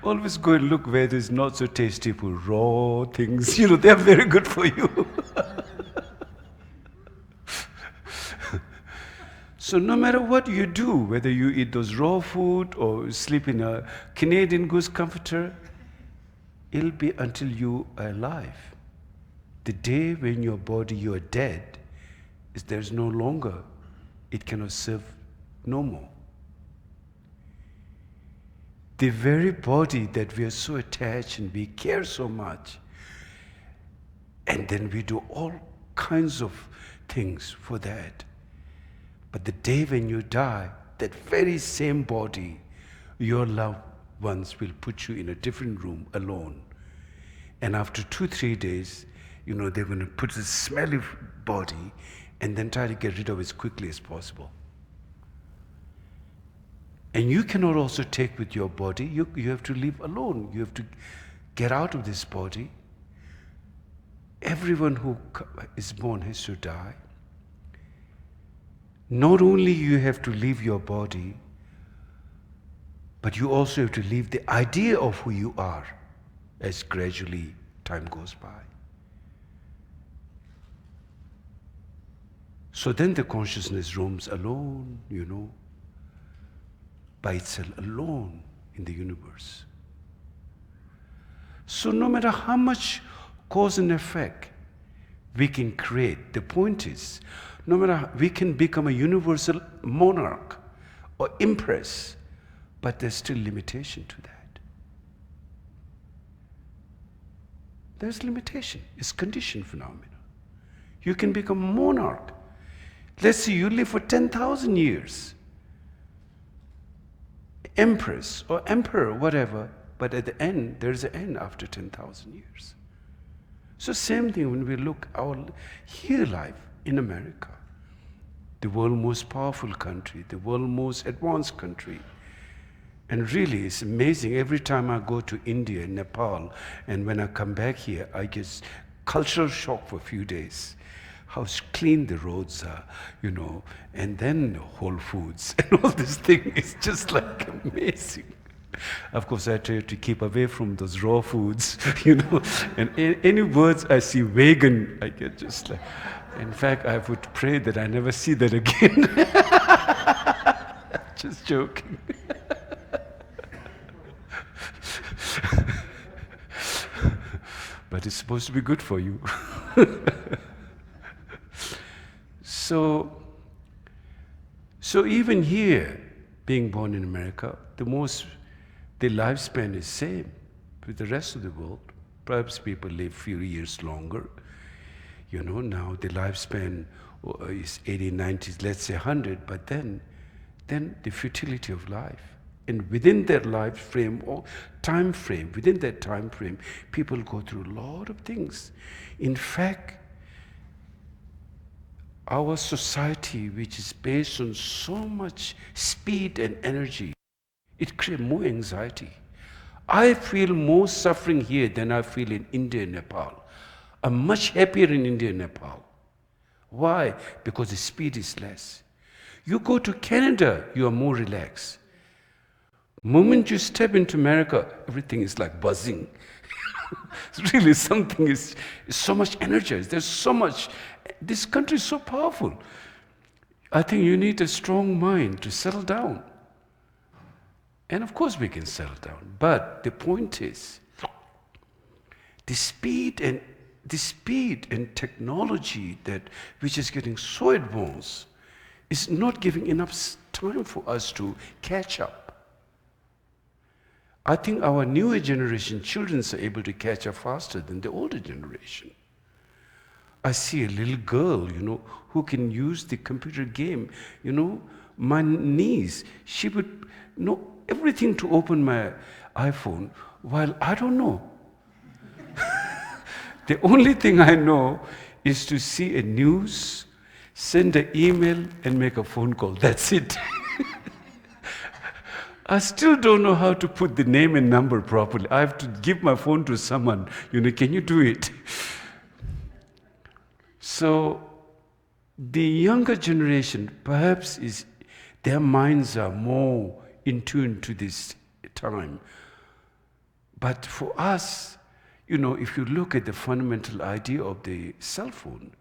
Speaker 1: Always go and look where there's not so tasty food, raw things, they're very good for you. So no matter what you do, whether you eat those raw food or sleep in a Canadian goose comforter, it'll be until you are alive. The day when your body, you are dead, is there's no longer, it cannot serve no more. The very body that we are so attached and we care so much, and then we do all kinds of things for that. But the day when you die, that very same body, your loved ones will put you in a different room alone. And after 2-3 days, they're going to put this smelly body and then try to get rid of it as quickly as possible. And you cannot also take with your body. You have to live alone. You have to get out of this body. Everyone who is born has to die. Not only you have to leave your body, but you also have to leave the idea of who you are as gradually time goes by. So then the consciousness roams alone, by itself, alone in the universe. So no matter how much cause and effect we can create, the point is, no matter, we can become a universal monarch or empress, but there's still limitation to that. There's limitation. It's conditioned phenomena. You can become a monarch. Let's say you live for 10,000 years. Empress or emperor, whatever, but at the end, there's an end after 10,000 years. So same thing when we look our here life in America, the world's most powerful country, the world's most advanced country. And really, it's amazing. Every time I go to India and Nepal, and when I come back here, I get cultural shock for a few days. How clean the roads are, and then Whole Foods and all this thing is just like amazing. Of course, I try to keep away from those raw foods, and any words I see vegan, I get just like, in fact, I would pray that I never see that again. Just joking. But it's supposed to be good for you. So even here, being born in America, the lifespan is same with the rest of the world. Perhaps people live few years longer. Now the lifespan is 80, 90, let's say 100, but then the futility of life. And within that life frame or time frame, within that time frame, people go through a lot of things. In fact, our society, which is based on so much speed and energy, it creates more anxiety. I feel more suffering here than I feel in India and Nepal. I'm much happier in India and Nepal. Why? Because the speed is less. You go to Canada, you are more relaxed. The moment you step into America, everything is like buzzing. It's really something is so much energized. There's so much. This country is so powerful. I think you need a strong mind to settle down. And of course we can settle down. But the point is, the speed and technology which is getting so advanced is not giving enough time for us to catch up. I think our newer generation children are able to catch up faster than the older generation. I see a little girl, who can use the computer game. My niece, she would know everything to open my iPhone, while I don't know. The only thing I know is to see a news, send an email, and make a phone call. That's it. I still don't know how to put the name and number properly. I have to give my phone to someone. Can you do it? So, the younger generation, perhaps, their minds are more in tune to this time. But for us, if you look at the fundamental idea of the cell phone,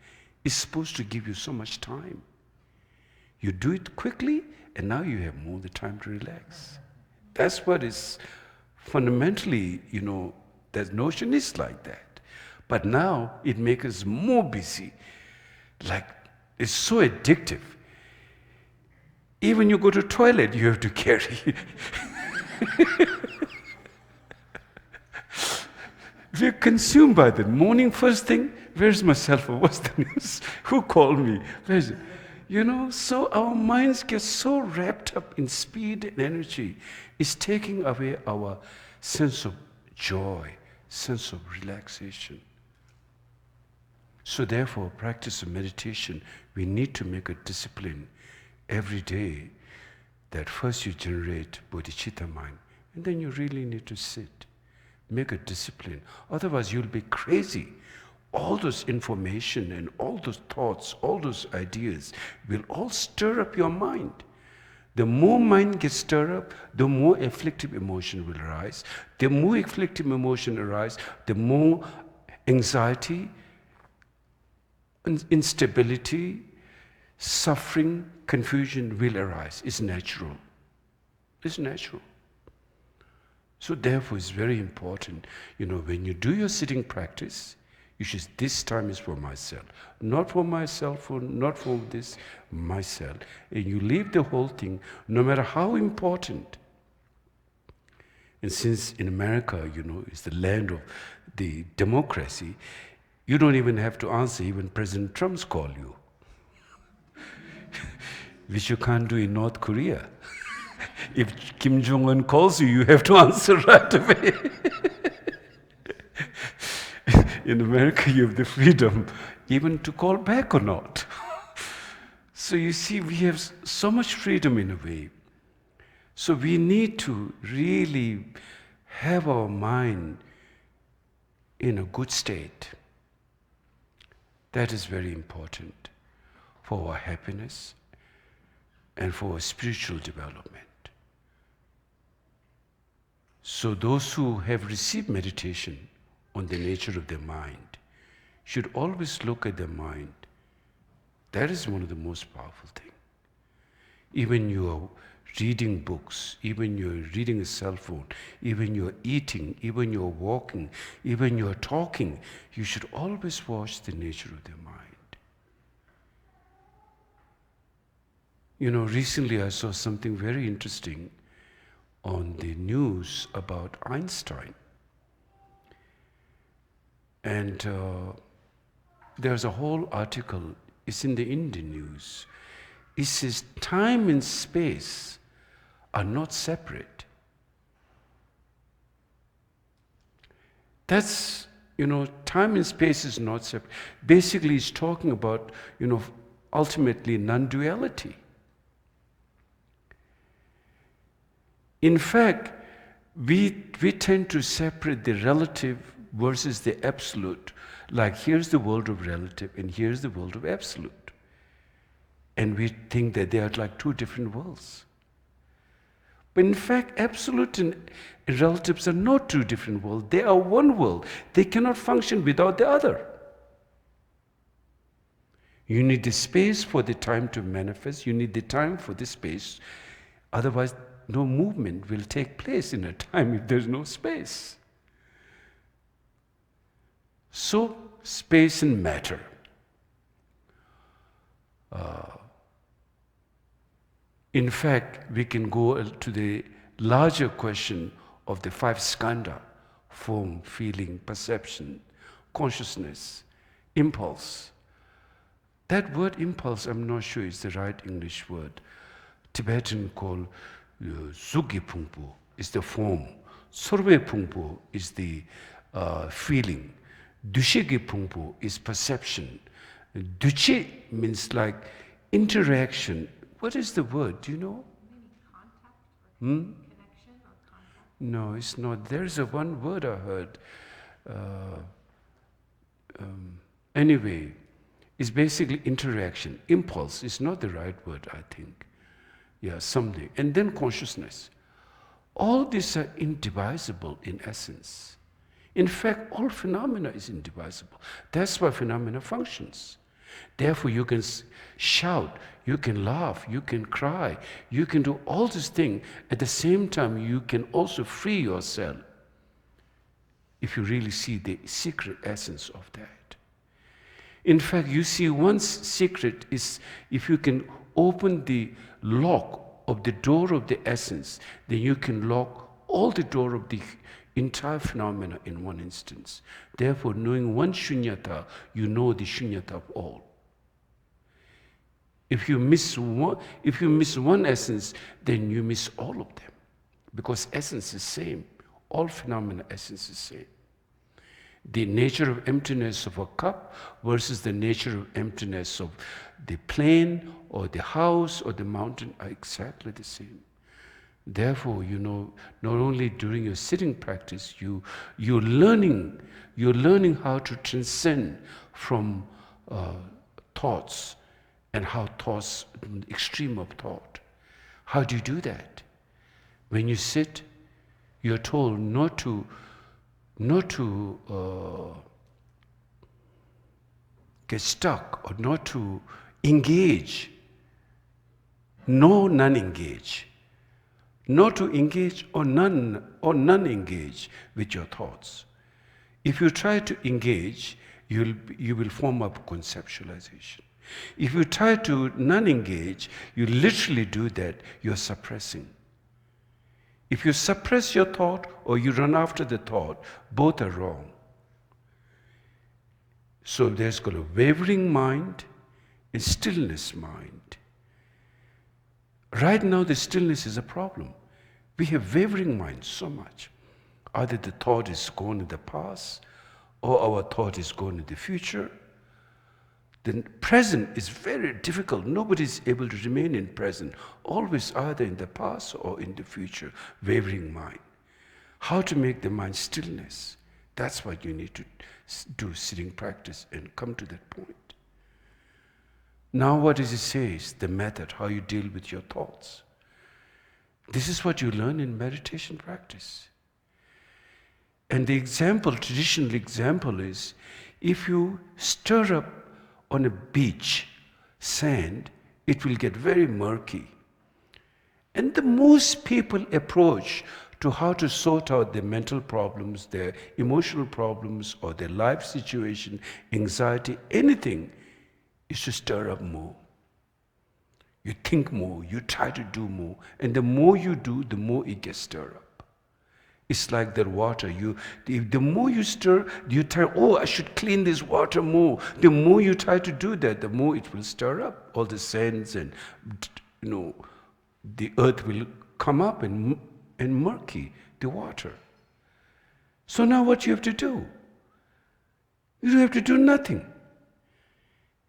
Speaker 1: it's supposed to give you so much time. You do it quickly, and now you have more the time to relax. That's what is fundamentally, that notion is like that. But now it makes us more busy. Like, it's so addictive. Even you go to the toilet, you have to carry. We're consumed by the morning first thing. Where's my cell phone? What's the news? Who called me? Where's it? So our minds get so wrapped up in speed and energy. It's taking away our sense of joy, sense of relaxation. So therefore, practice of meditation, we need to make a discipline every day that first you generate bodhicitta mind, and then you really need to sit. Make a discipline. Otherwise, you'll be crazy. All those information and all those thoughts, all those ideas will all stir up your mind. The more mind gets stirred up, the more afflictive emotion will arise. The more afflictive emotion arises, the more anxiety, instability, suffering, confusion will arise. It's natural. It's natural. So therefore, it's very important, when you do your sitting practice, you should, this time is for myself. Not for my cell phone, not for this, myself. And you leave the whole thing, no matter how important. And since in America, it's the land of the democracy, you don't even have to answer, even President Trump's call you. Which you can't do in North Korea. If Kim Jong-un calls you, you have to answer right away. In America, you have the freedom even to call back or not. So you see, we have so much freedom in a way. So we need to really have our mind in a good state. That is very important for our happiness and for our spiritual development. So those who have received meditation on the nature of their mind should always look at their mind. That is one of the most powerful things. Even you are reading books, even you are reading a cell phone, even you are eating, even you are walking, even you are talking, you should always watch the nature of their mind. Recently I saw something very interesting on the news about Einstein. And there's a whole article, it's in the Indian news. It says time and space are not separate. That's, time and space is not separate. Basically, it's talking about, ultimately non-duality. In fact, we tend to separate the relative versus the absolute. Like, here's the world of relative and here's the world of absolute. And we think that they are like two different worlds. But in fact, absolute and relatives are not two different worlds. They are one world. They cannot function without the other. You need the space for the time to manifest. You need the time for the space. Otherwise, no movement will take place in a time if there's no space. So, space and matter. In fact, we can go to the larger question of the 5 skandha: form, feeling, perception, consciousness, impulse. That word impulse, I'm not sure is the right English word. Tibetan called Sugi Pungpo is the form. Sorwe Pungpo is the feeling. Dushigi Pungpo is perception. Duchi means like interaction. What is the word? Do you know?
Speaker 2: Maybe contact or connection or contact?
Speaker 1: No, it's not. There's a one word I heard. Anyway, it's basically interaction. Impulse is not the right word, I think. Yeah, something. And then consciousness. All these are indivisible in essence. In fact, all phenomena is indivisible. That's why phenomena functions. Therefore, you can shout, you can laugh, you can cry, you can do all these things. At the same time, you can also free yourself if you really see the secret essence of that. In fact, you see, one secret is if you can open the lock of the door of the essence, then you can lock all the door of the entire phenomena in one instance. Therefore, knowing one shunyata, you know the shunyata of all. If you miss one essence, then you miss all of them, because essence is same. All phenomena essence is same. The nature of emptiness of a cup versus the nature of emptiness of the plane or the house or the mountain are exactly the same. Therefore, you know, not only during your sitting practice, you're learning how to transcend from thoughts and how thoughts, extreme of thought. How do you do that? When you sit, you're told not to get stuck or not to engage. No, non-engage. Not to engage or non-engage with your thoughts. If you try to engage, you will form up conceptualization. If you try to non-engage, you literally do that, you're suppressing. If you suppress your thought or you run after the thought, both are wrong. So there's got a wavering mind and stillness mind. Right now the stillness is a problem. We have wavering minds so much. Either the thought is gone in the past or our thought is gone in the future. The present is very difficult. Nobody is able to remain in present. Always either in the past or in the future. Wavering mind. How to make the mind stillness? That's what you need to do, sitting practice, and come to that point. Now what does it say is the method, how you deal with your thoughts. This is what you learn in meditation practice. And the example, traditional example is, if you stir up on a beach sand, it will get very murky. And the most people approach to how to sort out their mental problems, their emotional problems, or their life situation, anxiety, anything, is to stir up more. You think more, you try to do more, and the more you do, the more it gets stirred up. It's like that water. The more you stir, you try, oh, I should clean this water more. The more you try to do that, the more it will stir up. All the sands and, the earth will come up and murky the water. So now what you have to do? You don't have to do nothing.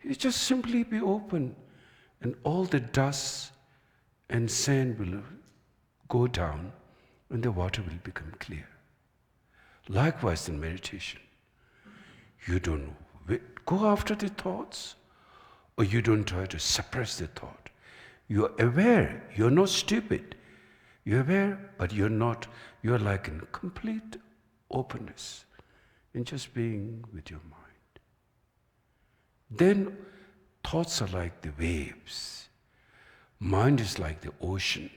Speaker 1: You just simply be open, and all the dust and sand will go down, and the water will become clear. Likewise in meditation, you don't go after the thoughts, or you don't try to suppress the thought. You're aware, you're not stupid. You're aware, but you're not, you're like in complete openness, and just being with your mind. Then thoughts are like the waves. Mind is like the ocean.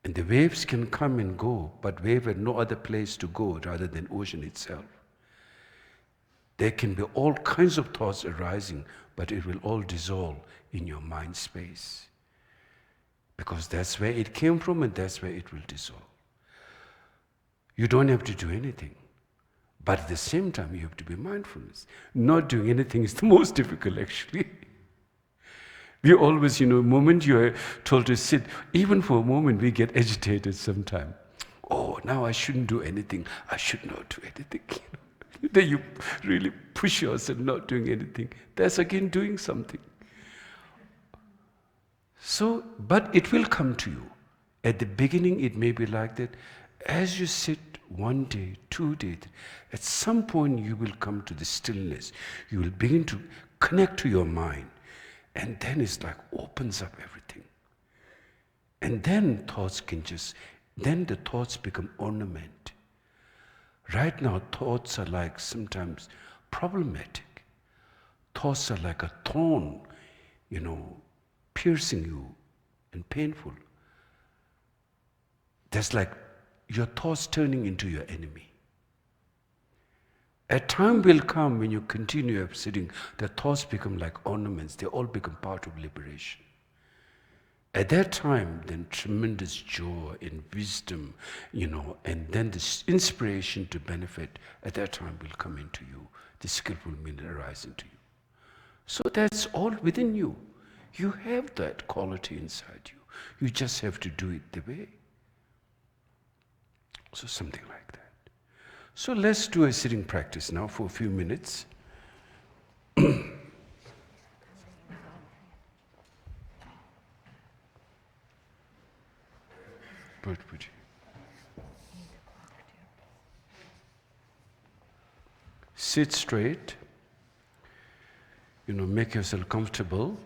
Speaker 1: And the waves can come and go, but wave had no other place to go rather than ocean itself. There can be all kinds of thoughts arising, but it will all dissolve in your mind space. Because that's where it came from and that's where it will dissolve. You don't have to do anything. But at the same time, you have to be mindfulness. Not doing anything is the most difficult, actually. We always, the moment you are told to sit, even for a moment, we get agitated sometimes. Oh, now I shouldn't do anything. I should not do anything. Then you really push yourself not doing anything. That's again doing something. So, but it will come to you. At the beginning, it may be like that. As you sit one day, 2 days, at some point you will come to the stillness. You will begin to connect to your mind. And then it's like opens up everything. And then then the thoughts become ornament. Right now, thoughts are like sometimes problematic. Thoughts are like a thorn, piercing you and painful. That's like your thoughts turning into your enemy. A time will come when you continue sitting, the thoughts become like ornaments. They all become part of liberation. At that time, then tremendous joy and wisdom, and then this inspiration to benefit, at that time will come into you. The skillful will arise into you. So that's all within you. You have that quality inside you. You just have to do it the way. So something like that. So let's do a sitting practice now for a few minutes. Sit straight. Make yourself comfortable.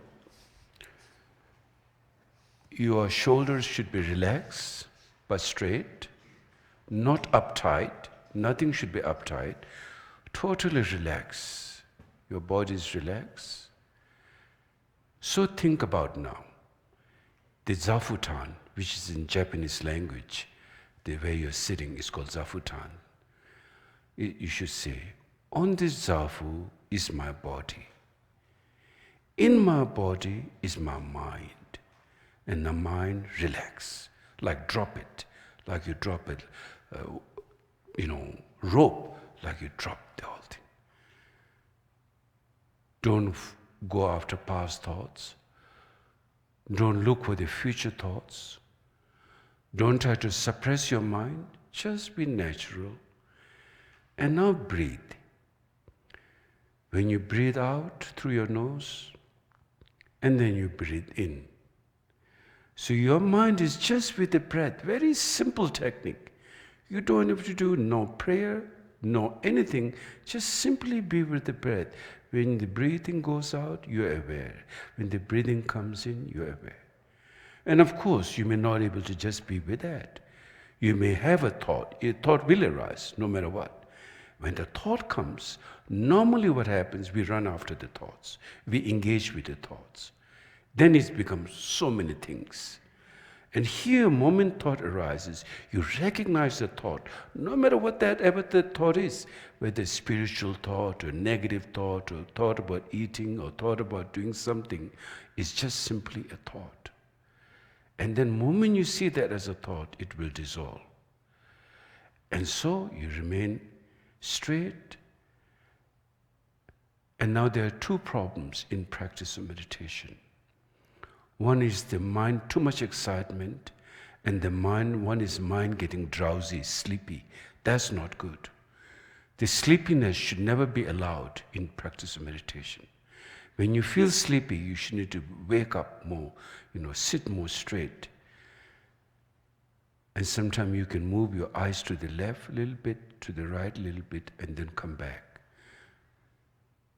Speaker 1: Your shoulders should be relaxed but straight, not uptight. Nothing should be uptight. Totally relaxed. Your body is relaxed. So think about now. The zafutan, which is in Japanese language, the way you're sitting is called zafutan. You should say, on this zafu is my body. In my body is my mind. And the mind relax, like drop it, like you drop it, rope, like you drop the whole thing. Don't go after past thoughts. Don't look for the future thoughts. Don't try to suppress your mind. Just be natural. And now breathe. When you breathe out through your nose, and then you breathe in. So your mind is just with the breath. Very simple technique. You don't have to do no prayer, no anything. Just simply be with the breath. When the breathing goes out, you're aware. When the breathing comes in, you're aware. And of course, you may not be able to just be with that. You may have a thought. A thought will arise, no matter what. When the thought comes, normally what happens, we run after the thoughts. We engage with the thoughts. Then it becomes so many things. And here, moment thought arises, you recognize the thought, no matter what the thought is, whether spiritual thought or negative thought or thought about eating or thought about doing something, it's just simply a thought. And then moment you see that as a thought, it will dissolve. And so you remain straight. And now there are two problems in practice of meditation. One is the mind, too much excitement, and one is mind getting drowsy, sleepy. That's not good. The sleepiness should never be allowed in practice of meditation. When you feel sleepy, you should need to wake up more, sit more straight. And sometimes you can move your eyes to the left a little bit, to the right a little bit, and then come back.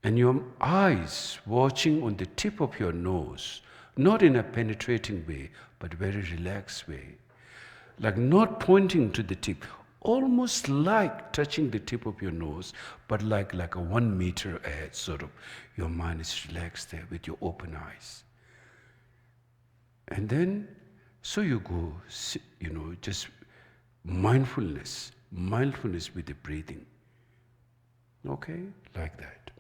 Speaker 1: And your eyes watching on the tip of your nose, not in a penetrating way, but very relaxed way. Like not pointing to the tip, almost like touching the tip of your nose, but like a 1 meter ahead, sort of. Your mind is relaxed there with your open eyes. And then, so you go, just mindfulness with the breathing. Okay? Like that.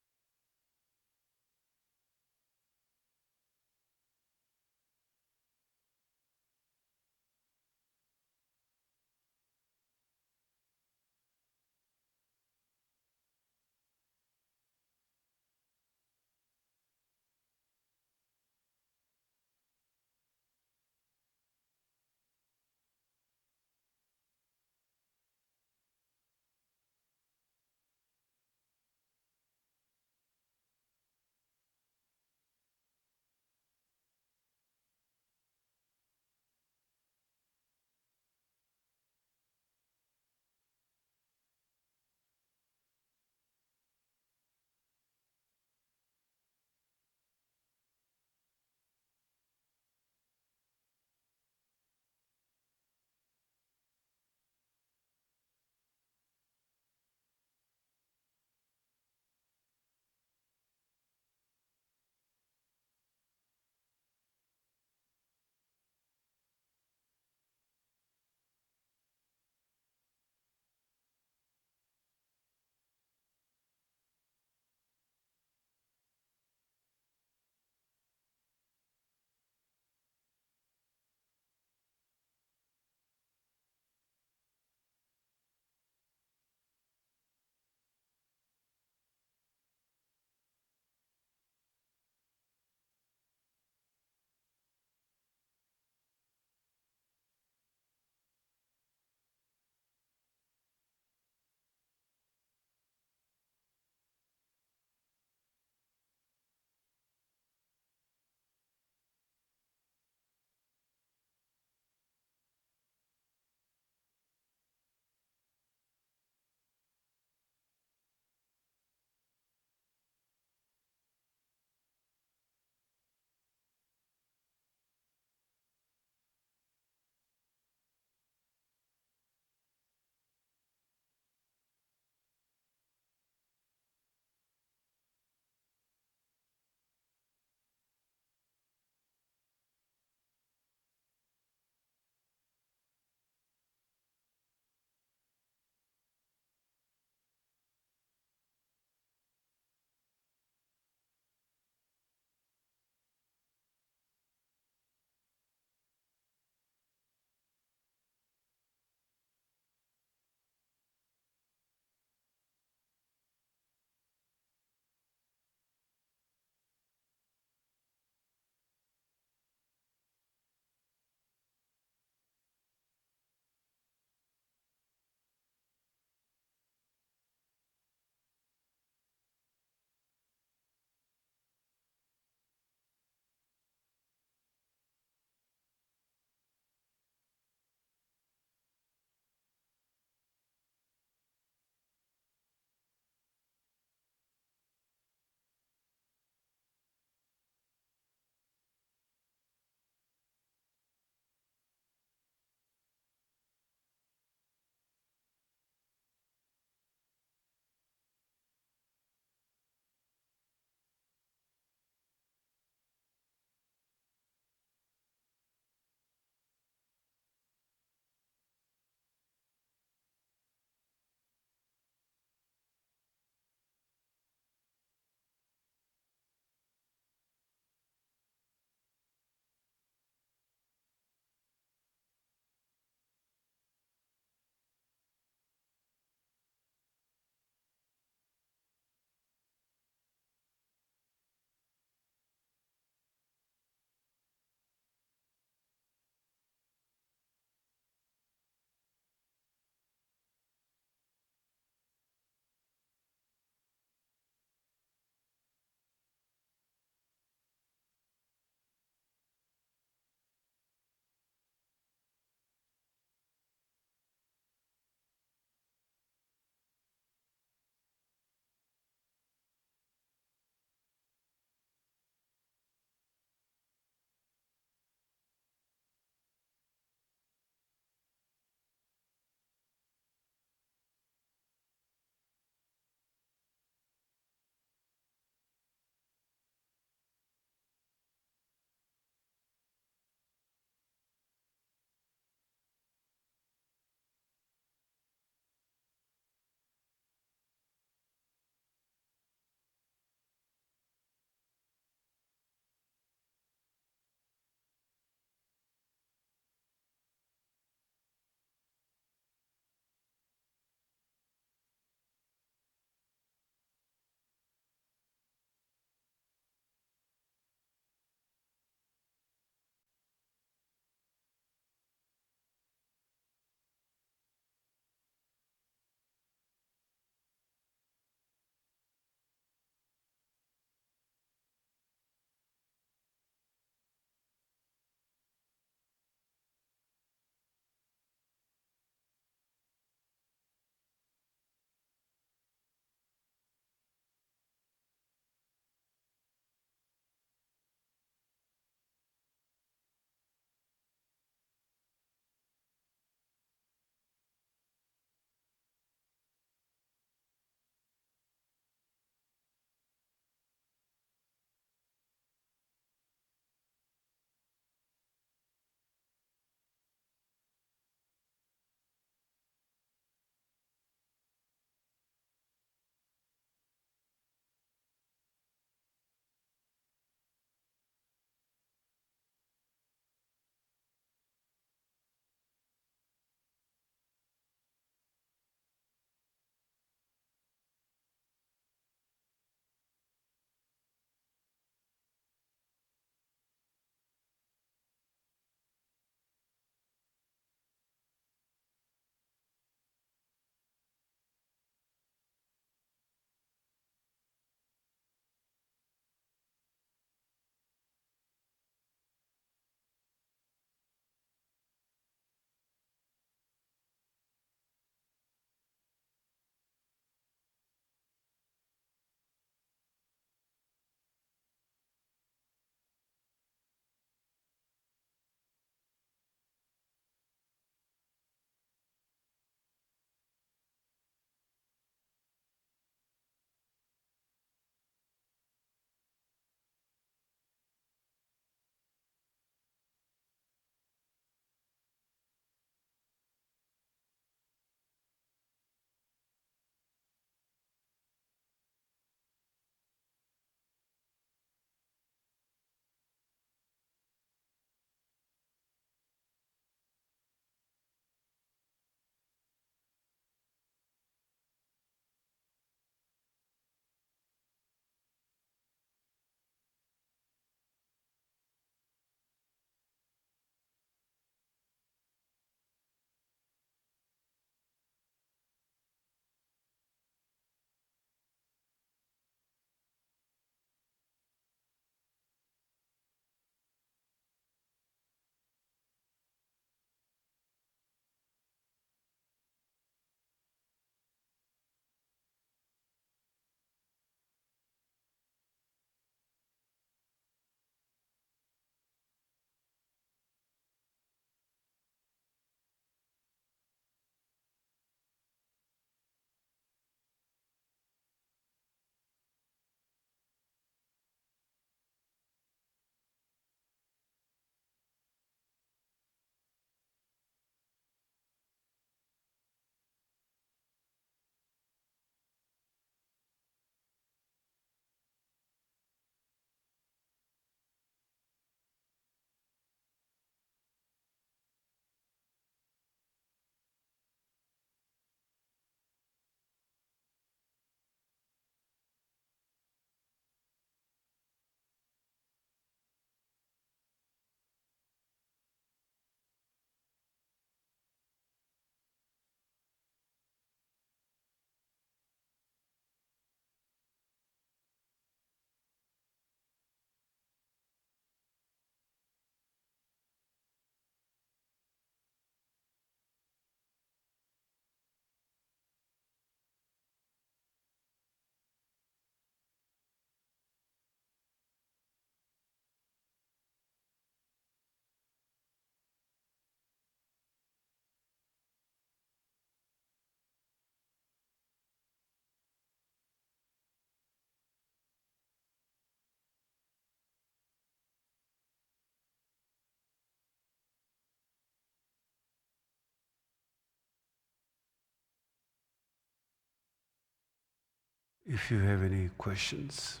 Speaker 1: If you have any questions.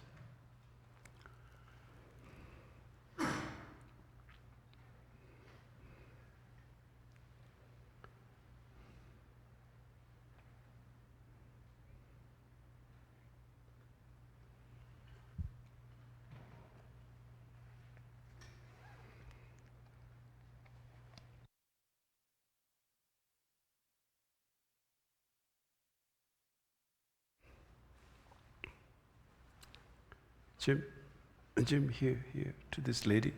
Speaker 1: Jim, here, to this lady.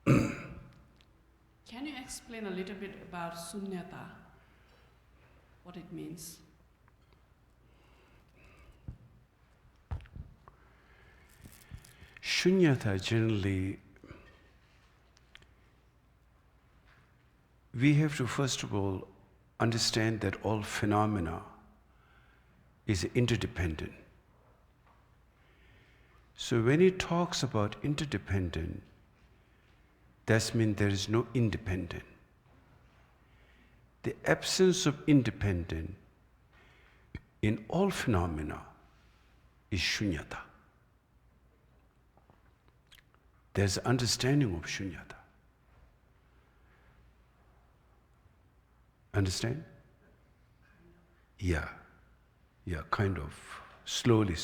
Speaker 3: Can you explain a little bit about sunyata? What it means?
Speaker 1: Shunyata generally, we have to first of all understand that all phenomena is interdependent. So when he talks about interdependent, that means there is no independent. The absence of independent in all phenomena is shunyata. There's understanding of shunyata. Understand? Yeah, kind of. Slowly.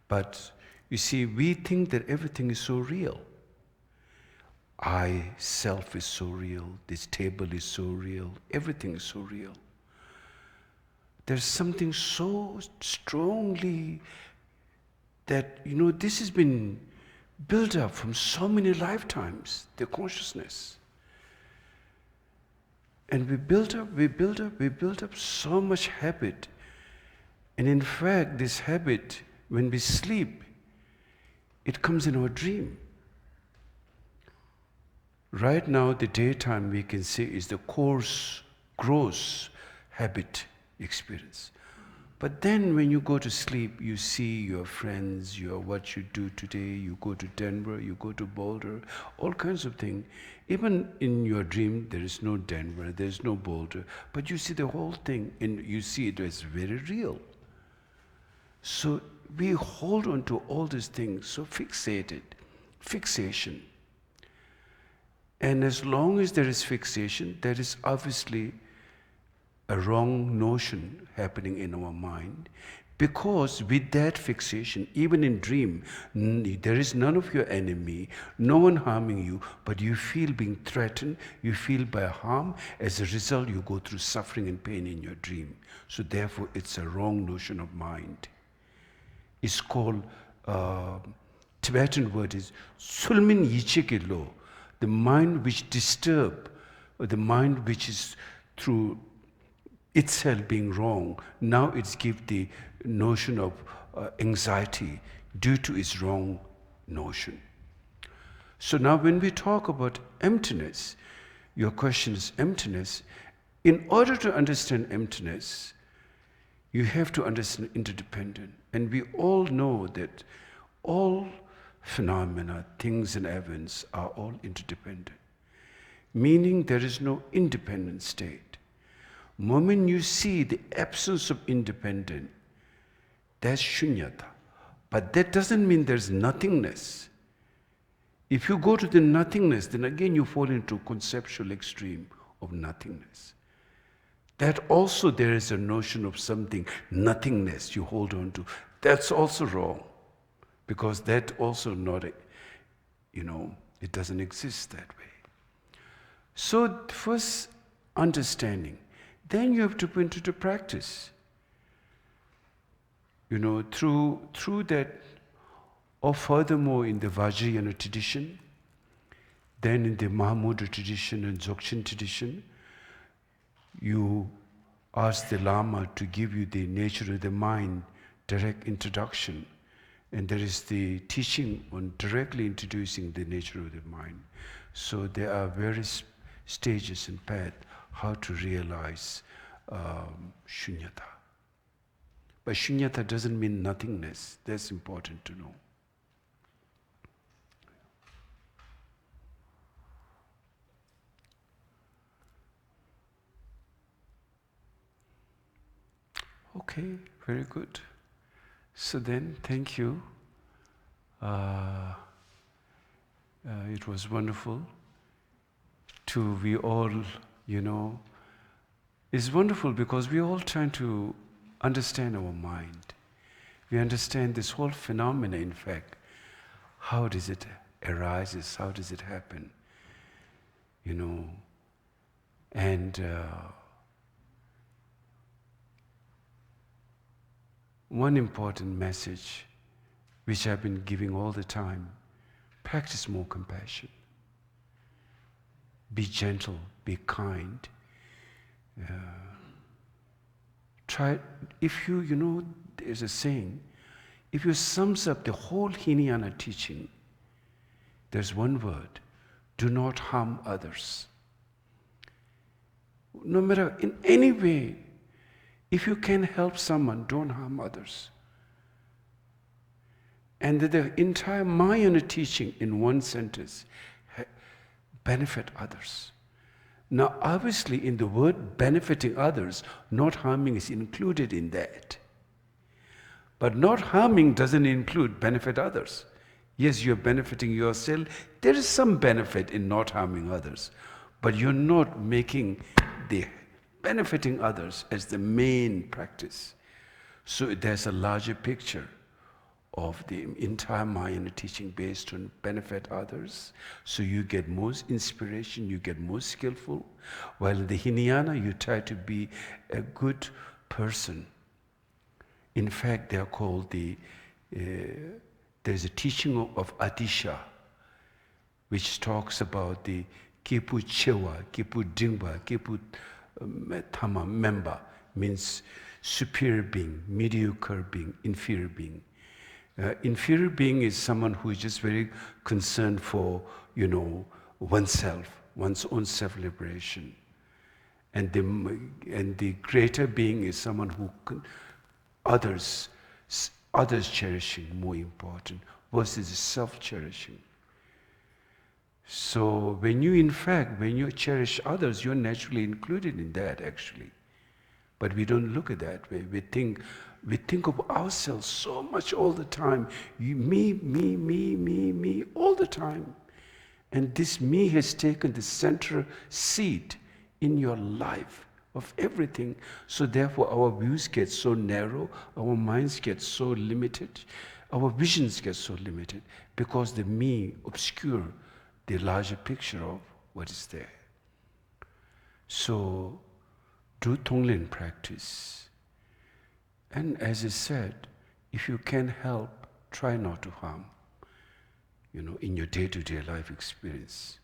Speaker 1: But you see, we think that everything is so real. I, self is so real, this table is so real, everything is so real. There's something so strongly that, this has been built up from so many lifetimes, the consciousness. And we built up so much habit. And in fact, this habit, when we sleep, it comes in our dream. Right now, the daytime we can say is the coarse, gross habit experience. But then when you go to sleep, you see your friends, what you do today, you go to Denver, you go to Boulder, all kinds of things. Even in your dream, there is no Denver, there is no Boulder, but you see the whole thing and you see it as very real. So we hold on to all these things, so fixation. And as long as there is fixation, there is obviously a wrong notion happening in our mind, because with that fixation, even in dream, there is none of your enemy, no one harming you, but you feel being threatened, you feel by harm. As a result, you go through suffering and pain in your dream. So therefore, it's a wrong notion of mind. It's called, Tibetan word is sulmin yichike lo, the mind which disturb, or the mind which is through itself being wrong, now it's give the notion of anxiety due to its wrong notion. So now when we talk about emptiness, your question is emptiness. In order to understand emptiness, you have to understand interdependent. And we all know that all phenomena, things and events are all interdependent. Meaning there is no independent state. Moment you see the absence of independent, that's shunyata. But that doesn't mean there's nothingness. If you go to the nothingness, then again you fall into conceptual extreme of nothingness. That also there is a notion of something, nothingness you hold on to. That's also wrong. Because that also not, it doesn't exist that way. So first understanding. Then you have to put into practice. Through that, or furthermore in the Vajrayana tradition, then in the Mahamudra tradition and Dzogchen tradition, you ask the Lama to give you the nature of the mind, direct introduction. And there is the teaching on directly introducing the nature of the mind. So there are various stages and paths how to realize shunyata. But shunyata doesn't mean nothingness. That's important to know. Okay, very good. So then, thank you. It was wonderful we all, it's wonderful because we all trying to understand our mind. We understand this whole phenomena, in fact. How does it arise? How does it happen? And one important message which I've been giving all the time, practice more compassion. Be gentle, be kind. Try, if there's a saying, if you sums up the whole Hinayana teaching, there's one word, do not harm others. No matter in any way, if you can help someone, don't harm others. And the entire Mahayana teaching in one sentence, benefit others. Now obviously in the word benefiting others, not harming is included in that. But not harming doesn't include benefit others. Yes, you're benefiting yourself. There is some benefit in not harming others, but you're not making the benefiting others as the main practice. So there's a larger picture of the entire Mahayana teaching based on benefit others. So you get more inspiration, you get more skillful. While in the Hinayana, you try to be a good person. In fact, they are called there's a teaching of Adisha, which talks about the Kipu Chewa, Kipu Dingba, Kipu Tama member, means superior being, mediocre being, inferior being. Inferior being is someone who is just very concerned for, oneself, one's own self-liberation. And the greater being is someone who others cherishing more important versus self-cherishing. So when you cherish others, you're naturally included in that actually. But we don't look at that way. We think of ourselves so much all the time. Me, all the time. And this me has taken the center seat in your life of everything. So therefore our views get so narrow, our minds get so limited, our visions get so limited, because the me obscure the larger picture of what is there. So do Tonglen practice. And as I said, if you can help, try not to harm, in your day-to-day life experience.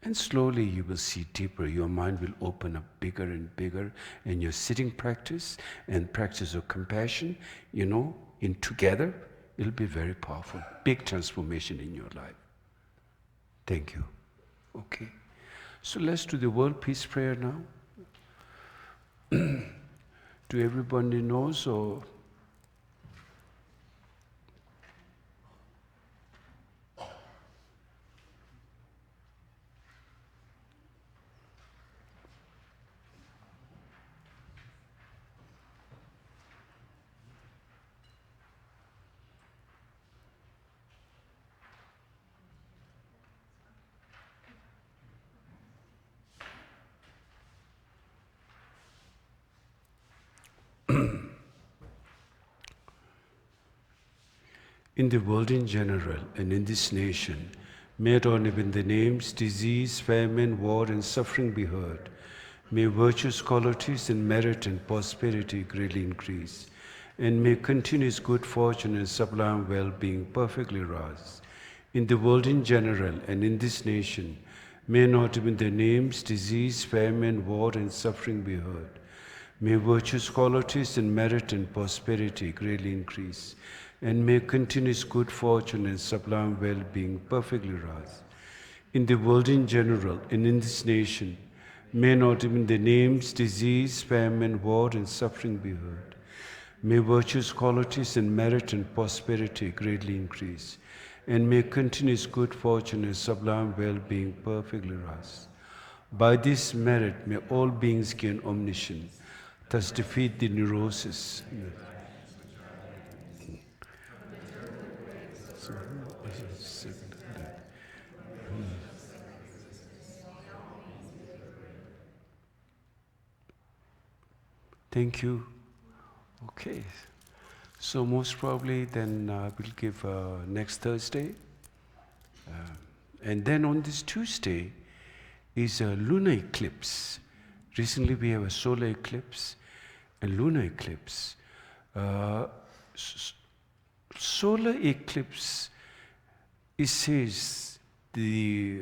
Speaker 1: And slowly you will see deeper, your mind will open up bigger and bigger, and your sitting practice and practice of compassion, in together, it'll be very powerful, big transformation in your life. Thank you. Okay. So let's do the world peace prayer now. Do everybody knows or? In the world in general and in this nation, may not even the names, disease, famine, war, and suffering be heard. May virtues, qualities, and merit and prosperity greatly increase. And may continuous good fortune and sublime well-being perfectly rise. In the world in general and in this nation, may not even the names, disease, famine, war, and suffering be heard. May virtues, qualities, and merit and prosperity greatly increase. And may continuous good fortune and sublime well-being perfectly rise. In the world in general and in this nation, may not even the names, disease, famine, war, and suffering be heard. May virtues, qualities, and merit and prosperity greatly increase. And may continuous good fortune and sublime well-being perfectly rise. By this merit, may all beings gain omniscience, thus defeat the neurosis. Thank you. Okay. So most probably then we'll give next Thursday. And then on this Tuesday is a lunar eclipse. Recently we have a solar eclipse and lunar eclipse. Solar eclipse, it says the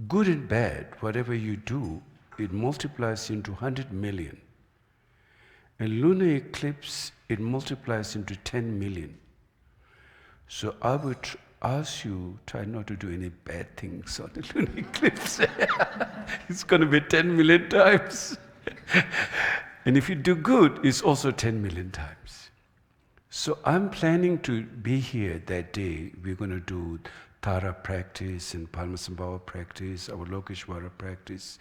Speaker 1: good and bad, whatever you do, it multiplies into 100 million. And lunar eclipse, it multiplies into 10 million. So I would ask you, try not to do any bad things on the lunar eclipse. It's going to be 10 million times. And if you do good, it's also 10 million times. So I'm planning to be here that day. We're going to do Tara practice and Padmasambhava practice, our Lokeshwara practice.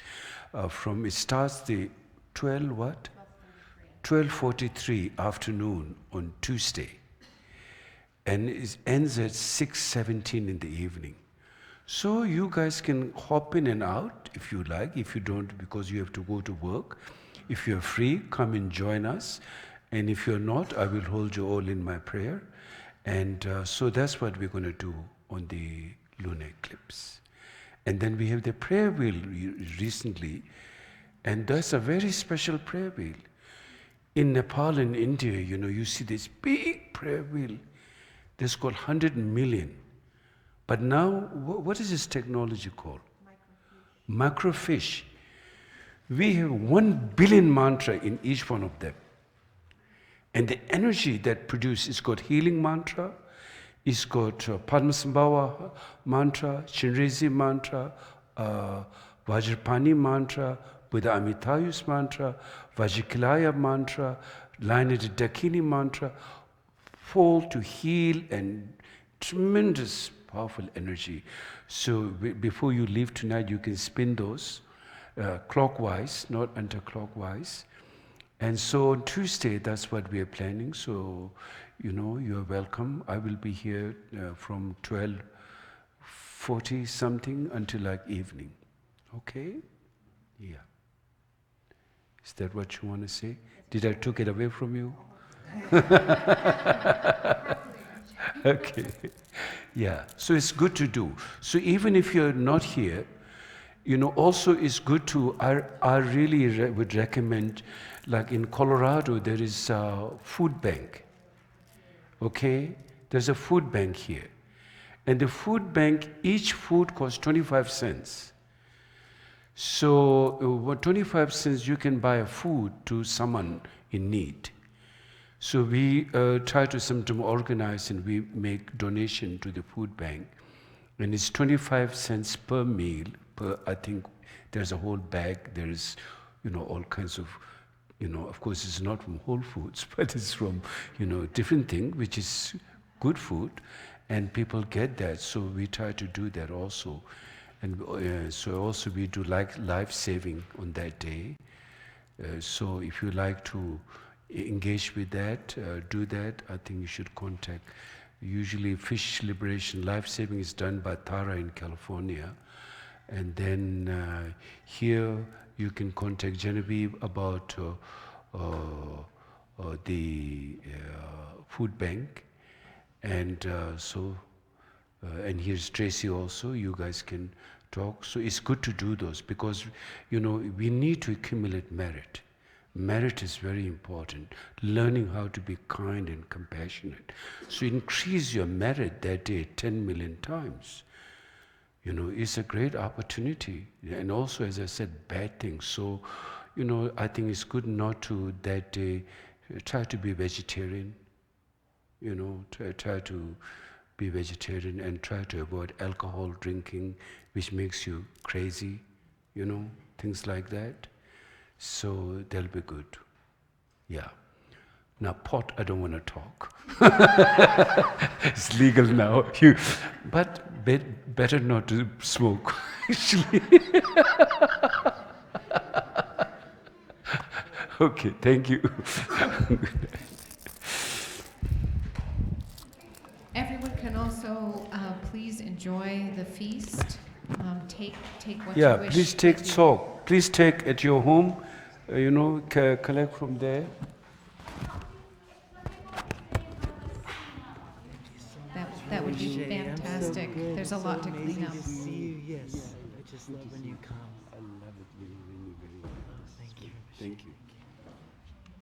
Speaker 1: It starts the 12:43 afternoon on Tuesday. And it ends at 6:17 in the evening. So you guys can hop in and out if you like. If you don't, because you have to go to work. If you're free, come and join us. And if you're not, I will hold you all in my prayer. And so that's what we're going to do on the lunar eclipse. And then we have the prayer wheel recently. And that's a very special prayer wheel. In Nepal and India, you see this big prayer wheel. That's called 100 million. But now, what is this technology called? Microfiche. We have 1 billion mantra in each one of them. And the energy that produces is got healing mantra, it's got Padmasambhava mantra, Chinrezi mantra, Vajrapani mantra, Buddha Amitayus mantra, Vajikilaya mantra, Lainati Dakini mantra, full to heal and tremendous powerful energy. So before you leave tonight, you can spin those clockwise, not anti-clockwise. And so on Tuesday, that's what we are planning. So, you're welcome. I will be here from 12:40 something until like evening. Okay? Yeah. Is that what you want to say? Did I took it away from you? Okay. Yeah. So it's good to do. So even if you're not here, also it's good to, I really would recommend, like in Colorado, there is a food bank. Okay? There's a food bank here. And the food bank, each food costs 25 cents. So, 25 cents you can buy a food to someone in need. So we try to sometimes organize and we make donation to the food bank. And it's 25 cents per meal, I think there's a whole bag, there's, all kinds of, of course it's not from Whole Foods, but it's from, different thing, which is good food, and people get that, so we try to do that also. And so also we do like life-saving on that day. So if you like to engage with that, do that, I think you should contact. Usually fish liberation, life-saving is done by Tara in California. And then here you can contact Genevieve about the food bank. And and here's Tracy also, you guys can talk. So it's good to do those because, we need to accumulate merit. Merit is very important. Learning how to be kind and compassionate. So increase your merit that day 10 million times. It's a great opportunity. And also, as I said, bad things. So, I think it's good not to that day try to be vegetarian. Try to be vegetarian and try to avoid alcohol drinking, which makes you crazy, things like that. So they'll be good. Yeah. Now pot, I don't want to talk. It's legal now. But better not to smoke, actually. Okay, thank you.
Speaker 2: Everyone can also please enjoy the feast. Take what
Speaker 1: Yeah,
Speaker 2: you wish.
Speaker 1: please take
Speaker 2: with you.
Speaker 1: chalk. Please take at your home, collect from there.
Speaker 2: That would be fantastic. There's a lot to clean up.
Speaker 4: To see you, yes. I just love when you come.
Speaker 1: I love it very, very, very much.
Speaker 4: Thank you.
Speaker 1: Thank you.